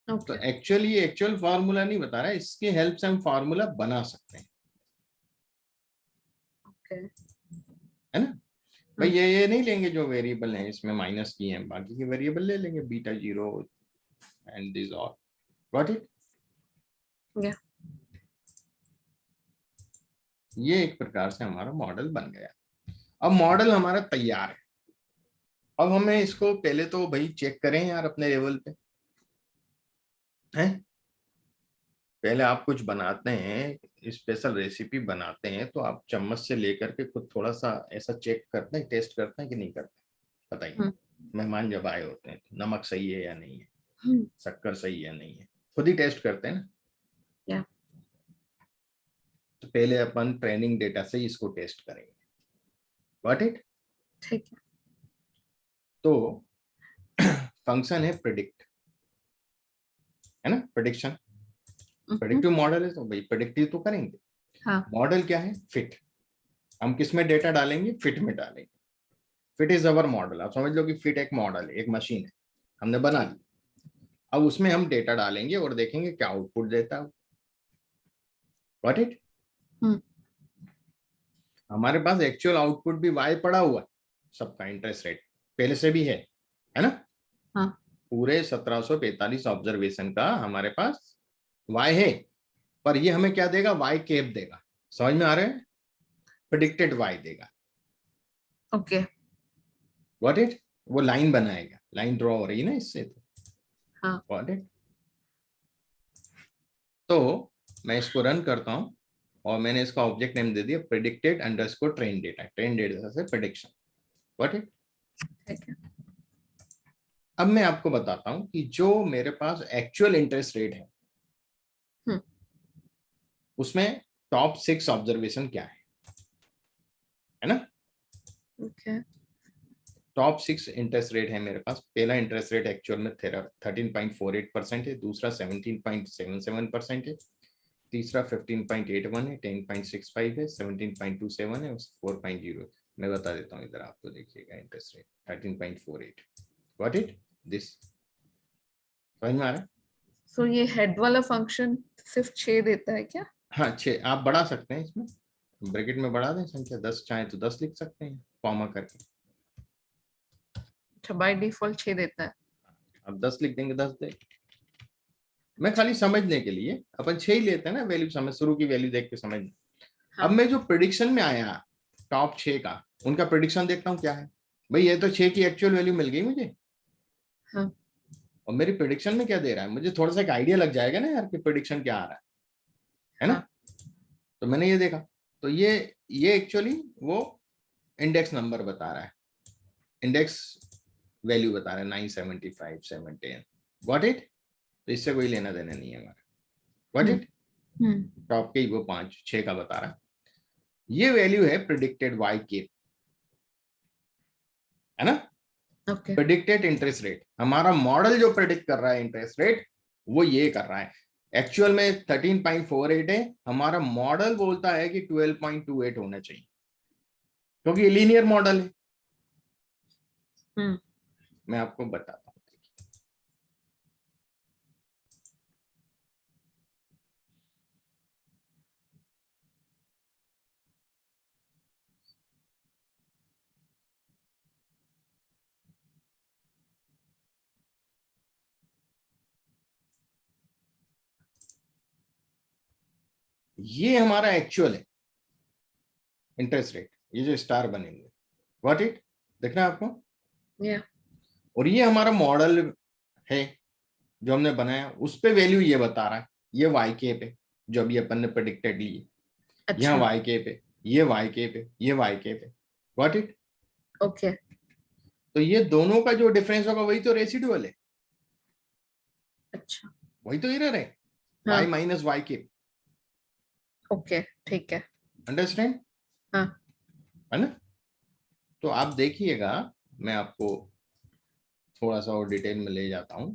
तो एक्चुअली एक्चुअल फार्मूला नहीं बता रहा है, इसके हेल्प से हम फार्मूला बना सकते हैं। है ना भाई? ये नहीं लेंगे जो वेरिएबल है इसमें माइनस किए हैं, बाकी के वेरिएबल ले लेंगे, beta 0 and this all. Got it? ये एक प्रकार से हमारा मॉडल बन गया। अब मॉडल हमारा तैयार है। अब हमें इसको पहले तो भाई चेक करें यार अपने लेवल पे, हैं? पहले आप कुछ बनाते हैं, स्पेशल रेसिपी बनाते हैं, तो आप चम्मच से लेकर के खुद थोड़ा सा ऐसा चेक करते हैं, टेस्ट करते हैं कि नहीं करते? बताइए। मेहमान जब आए होते हैं, नमक सही है या नहीं है, शक्कर सही है या नहीं है, खुद ही टेस्ट करते हैं ना। तो पहले अपन ट्रेनिंग डेटा से इसको टेस्ट करेंगे। Got it? ठीक है। तो फंक्शन है प्रेडिक्ट, है ना, प्रेडिक्शन। प्रेडिक्टिव मॉडल है, तो भाई प्रेडिक्टिव तो करेंगे। मॉडल क्या है? फिट। हम किस में डेटा डालेंगे? फिट में डालेंगे। Fit is our model. आप समझ लो कि फिट एक मॉडल है, एक मशीन है, हमने बना ली। अब उसमें हम डेटा डालेंगे और देखेंगे क्या आउटपुट देता है। Got it? हमारे पास एक्चुअल आउटपुट भी वाई पड़ा हुआ है, सबका इंटरेस्ट रेट पहले से भी है ना? पूरे 1745 ऑब्जर्वेशन का हमारे पास वाई है, पर ये हमें क्या देगा? वाई कैप देगा। समझ में आ रहा है? प्रेडिक्टेड वाई देगा। Okay, got it? वो लाइन बनाएगा, लाइन ड्रॉ हो रही है ना इससे, तो गॉट इट? तो मैं इसको रन करता हूं और मैंने इसका ऑब्जेक्ट नेम दे दिया predicted underscore train data. Train data से प्रेडिक्शन। Got it? अब मैं आपको बताता हूं कि जो मेरे पास एक्चुअल इंटरेस्ट रेट है उसमें टॉप 6 ऑब्जर्वेशन क्या है ना? टॉप 6 इंटरेस्ट रेट है मेरे पास। पहला इंटरेस्ट रेट एक्चुअल में 13.48% है, दूसरा 17.77% है, तीसरा 15.81 है, 10.65 है, 17.27 है, 4.0। मैं बता देता हूँ इधर, आपको देखिएगा interest rate 13.48। Got it? This समझ में आ रहा है? सो ये हेड वाला फंक्शन सिर्फ 6 देता है क्या? हाँ 6। आप बढ़ा सकते हैं, इसमें ब्रैकेट में बढ़ा दें संख्या, 10 चाहे तो 10 लिख सकते हैं कॉमा करके। अच्छा, बाय डिफॉल्ट 6 देता है। अब 10 लिख देंगे, 10 दे। मैं खाली समझने के लिए अपन 6 ही लेते हैं ना वैल्यू, समझ शुरू की वैल्यू देख के समझ। हाँ। अब मैं जो प्रेडिक्शन में आया टॉप 6 का, उनका प्रेडिक्शन देखता हूँ क्या है। भाई ये तो 6 की एक्चुअल वैल्यू मिल गई मुझे। हाँ। और मेरी प्रेडिक्शन में क्या दे रहा है, मुझे थोड़ा सा एक आइडिया लग जाएगा ना यार कि प्रेडिक्शन क्या आ रहा है ना। हाँ। तो मैंने ये देखा, तो ये एक्चुअली वो इंडेक्स नंबर बता रहा है, इंडेक्स वैल्यू बता रहा है 975 710। Got it. तो इससे कोई लेना देना नहीं है हमारा। Got it. टॉप के वो 5 6 का बता रहा है। ये वैल्यू है प्रिडिक्टेड वाई के, है ना। ओके। प्रिडिक्टेड इंटरेस्ट रेट, हमारा मॉडल जो प्रिडिक्ट कर रहा है इंटरेस्ट रेट वो ये कर रहा है। एक्चुअल में 13.48 है, हमारा मॉडल बोलता है कि 12.28 होना चाहिए, क्योंकि ये लीनियर मॉडल है। मैं आपको बताता हूँ। ये हमारा एक्चुअल है इंटरेस्ट रेट, ये जो स्टार बनेंगे। व्हाट इट, देखना है आपको। Yeah. और ये हमारा मॉडल है जो हमने बनाया, उस पे वैल्यू ये बता रहा है, ये वाई के पे जो अभी अपन ने प्रेडिक्टेड ली, अच्छा। यहाँ वाई के पे, ये वाई के पे, ये वाई के पे। What it. ओके। तो ये दोनों का जो डिफरेंस होगा वही तो रेसिडुअल है। अच्छा। वही तो एरर है, हाँ। y माइनस वाई के। ओके, ठीक है। अंडरस्टैंड। हाँ। है ना। तो आप देखिएगा, मैं आपको थोड़ा सा और डिटेल में ले जाता हूं।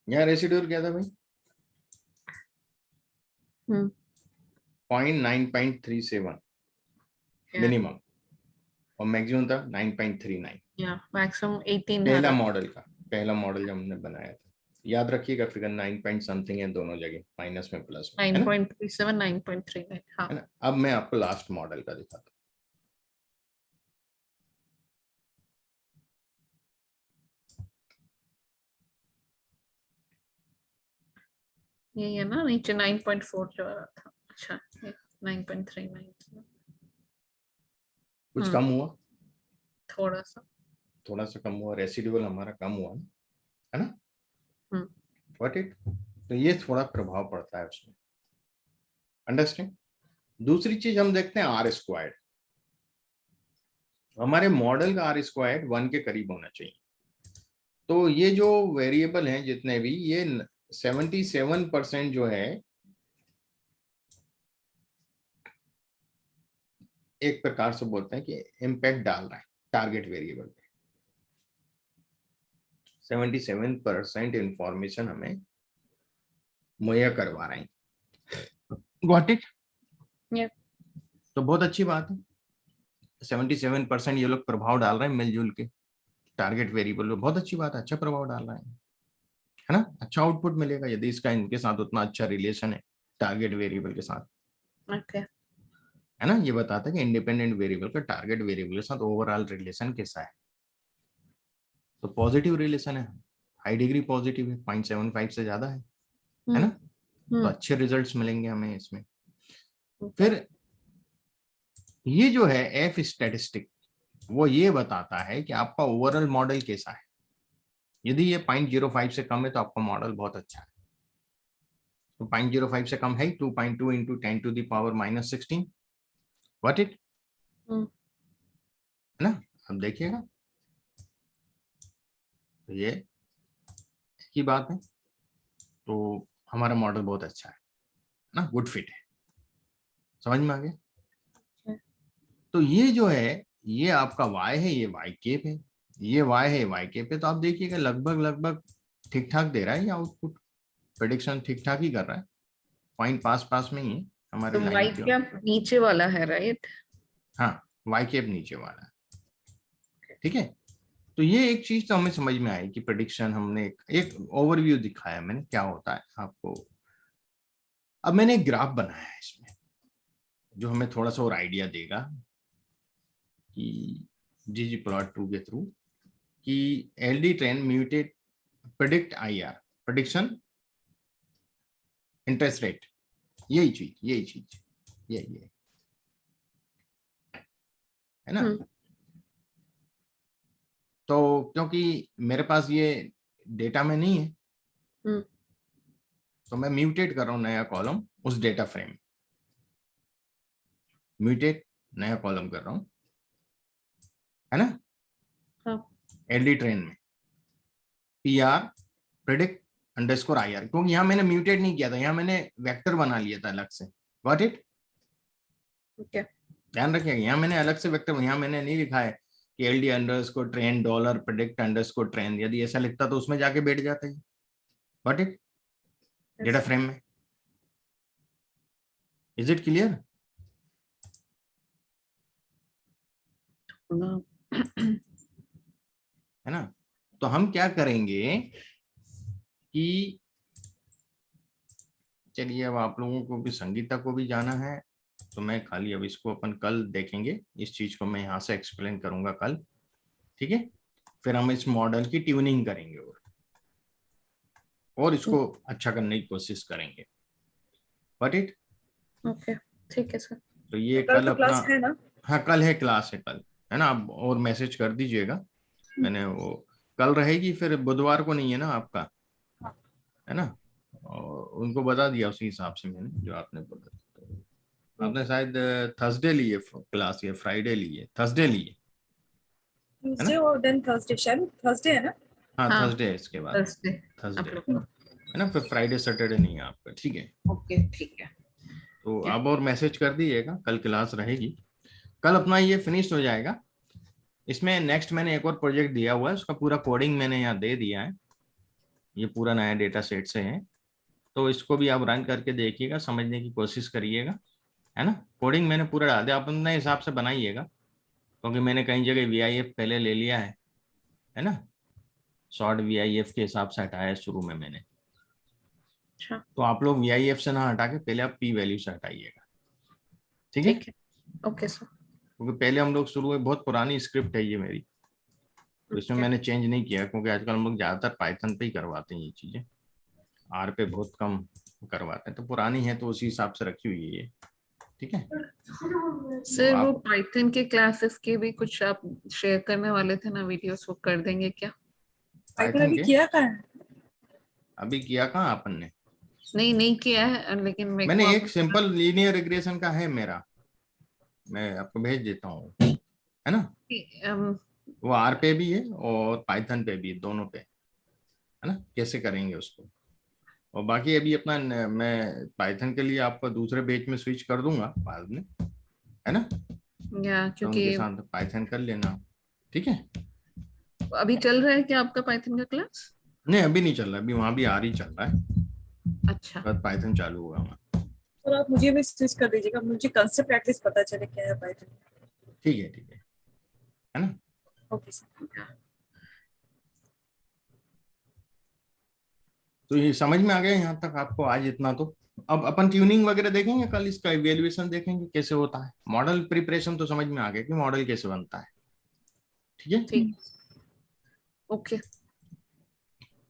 यहाँ रेसिड्यूल क्या था भाई, 0.9.37 मिनिमम, और मैक्सिमम था 9.39। मैक्सिमम 18 पहला है। मॉडल का, पहला मॉडल जो हमने बनाया था, याद रखिएगा फिगर 9 पॉइंट समथिंग है दोनों जगह, माइनस में प्लस में, है ना। 9.37 9.39। हाँ। है ना। अब मैं आपको लास्ट मॉडल का दिखाता हूँ। ये है ना, नीचे 9.4 जो आ रहा था। अच्छा, 9.39 कुछ कम हुआ, थोड़ा सा। थोड़ा सा कम हुआ, रेसिडुअल हमारा कम हुआ ना, है ना। What it. तो ये थोड़ा प्रभाव पड़ता है उसमें। अंडरस्टैंड। दूसरी चीज हम देखते हैं आर स्क्वायर्ड। हमारे मॉडल का आर स्क्वायर्ड 1 के करीब होना चाहिए। तो ये जो वेरिएबल हैं जितने भी, ये 77% जो है एक प्रकार से बोलते हैं कि इम्पैक्ट डाल रहा है टारगेट वेरिएबल पे। 77% इंफॉर्मेशन हमें मुहैया करवा रहे हैं। Got it. तो बहुत अच्छी बात है, 77% ये लोग प्रभाव डाल रहे हैं मिलजुल के टारगेट वेरिएबल पे। बहुत अच्छी बात है, अच्छा प्रभाव डाल रहे हैं, है ना। अच्छा आउटपुट मिलेगा यदि इसका इनके साथ उतना अच्छा रिलेशन है टारगेट वेरिएबल के साथ। ओके। है ना। ये बताता है कि इंडिपेंडेंट वेरिएबल का टारगेट वेरिएबल के साथ ओवरऑल रिलेशन कैसा है। तो पॉजिटिव रिलेशन है, हाई डिग्री पॉजिटिव है, 0.75 से ज्यादा है ना। तो अच्छे रिजल्ट्स मिलेंगे हमें इसमें। फिर ये जो है एफ स्टैटिस्टिक, वो ये बताता है कि आपका ओवरऑल मॉडल कैसा है। यदि ये 0.05 से कम है तो आपका मॉडल बहुत अच्छा है। तो 0.05 से कम है 2.2 into 10 to the power -16। What it, है ना। अब देखिएगा, तो ये की बात है। तो हमारा मॉडल बहुत अच्छा है ना, गुड फिट है। समझ में आ गया। तो ये जो है, ये आपका y है, ये y केप है, ये y है, y केप है। तो आप देखिएगा लगभग लगभग ठीक ठाक दे रहा है ये आउटपुट, प्रेडिक्शन ठीक ठाक ही कर रहा है, पॉइंट पास में ही है हमारे तो लाइन वाई के। क्या नीचे वाला है, राइट। हाँ, y केप नीचे वाला है, ठीक है। तो ये एक चीज तो हमें समझ में आई कि प्रेडिक्शन हमने एक ओवरव्यू दिखाया मैंने क्या होता है आपको। अब मैंने एक ग्राफ बनाया है इसमें जो हमें थोड़ा सा और आइडिया देगा कि जी प्लॉट टू के थ्रू कि LD train mutate predict IR prediction interest rate यही चीज यही है ना। तो क्योंकि मेरे पास ये डेटा में नहीं है तो मैं म्यूटेट कर रहा हूं नया कॉलम उस डेटा फ्रेम में, म्यूटेट नया कॉलम कर रहा हूं है ना। एलडी ट्रेन में P R predict underscore I R, क्योंकि यहां मैंने म्यूटेट नहीं किया था, यहां मैंने वेक्टर बना लिया था अलग से। Got it? ध्यान रखिएगा यहां मैंने अलग से वेक्टर, यहां मैंने नहीं लिखा है कि LD underscore train dollar predict underscore train, यदि ऐसा लिखता तो उसमें जाके बैठ जाता है। Got it? डेटा फ्रेम में। Is it clear? है ना। तो हम क्या करेंगे कि चलिए अब आप लोगों को भी संगीता को भी जाना है तो मैं खाली अब इसको अपन कल देखेंगे, इस चीज को मैं यहाँ से एक्सप्लेन करूंगा कल, ठीक है। फिर हम इस मॉडल की ट्यूनिंग करेंगे और इसको अच्छा करने की कोशिश करेंगे। बट इट ओके, ठीक है सर। तो ये तो कल तो अपना क्लास है ना? हाँ कल है, क्लास है कल, है ना। आप और मैसेज कर दीजिएगा, मैंने वो कल रहेगी, फिर बुधवार को नहीं है ना आपका, है ना। और उनको बता दिया उसी हिसाब से मैंने जो आपने बोला। तो आपने शायद थर्सडे लिए क्लास या फ्राइडे लिए, थर्सडे लिए ट्यूसडे और देन थर्सडे, शायद थर्सडे है ना? हाँ हाँ, थर्सडे है इसके बाद, थर्सडे है ना, फिर फ्राइडे सैटरडे नहीं है आपका, ठीक है। ओके, ठीक है। तो आप और मैसेज कर दीजिएगा, कल क्लास रहेगी, कल अपना ये फिनिश हो जाएगा। इसमें नेक्स्ट मैंने एक और प्रोजेक्ट दिया हुआ है, उसका पूरा कोडिंग मैंने यहाँ दे दिया है, ये पूरा नया डेटा सेट से है, तो इसको भी आप रन करके देखिएगा, समझने की कोशिश करिएगा, है ना। कोडिंग मैंने पूरा डाल दिया, आप अपने हिसाब से बनाइएगा, क्योंकि मैंने कई जगह VIF पहले ले लिया है ना, शॉर्ट VIF के हिसाब से हटाया है शुरू में मैंने। अच्छा, तो आप लोग VIF से ना हटा के पहले आप P वैल्यू से हटाइएगा, ठीक है। ठीक है। Okay sir. क्योंकि पहले हम लोग शुरू में, बहुत पुरानी स्क्रिप्ट है ये मेरी, तो इसमें मैंने चेंज नहीं किया, क्योंकि आजकल हम लोग ज्यादातर पाइथन पे ही करवाते हैं ये चीजें, R पे बहुत कम करवाते हैं, तो पुरानी है तो उसी हिसाब से रखी हुई है ये, ठीक है। सर तो वो आप पाइथन के क्लासेस के भी कुछ आप शेयर करने वाले थे ना वीडियोस, वो कर देंगे क्या? पाइथन पाइथन अभी के किया कहाँ है? अभी किया कहाँ अपन ने? नहीं किया है, लेकिन मेरे मैंने को एक सिंपल लीनियर रिग्रेशन का है मेरा, मैं आपको भेज देता हूँ, है ना। वो R पे भी है और पाइथन पे भी है, दोनों पे, है ना, कैसे करेंगे उसको। और बाकी अभी अपना मैं पाइथन के लिए आपको दूसरे बैच में स्विच कर दूंगा बाद में, है ना, तो क्योंकि उनके साथ पाइथन कर लेना, ठीक है। अभी चल रहा है क्या आपका पाइथन का क्लास? नहीं अभी नहीं चल रहा, अभी वहां भी R ही चल रहा है, अच्छा, बाद पाइथन चालू होगा वहाँ। तो आप मुझे भी स्विच कर दीजिएगा, मुझे कंसेप्ट एटलीस्ट पता चले क्या है पाइथन। ठीक है ना। Okay sir. तो ये समझ में आ गया यहाँ तक आपको आज इतना। तो अब अपन ट्यूनिंग वगैरह देखेंगे कल, इसका इवेल्युएशन देखेंगे कैसे होता है, मॉडल प्रिपरेशन तो समझ में आ गया कि मॉडल कैसे बनता है, ठीक है। ठीक। Okay,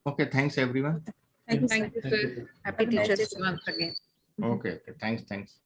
okay thanks everyone. Thank you thank sir. You sir, happy teachers day once again. Okay thanks.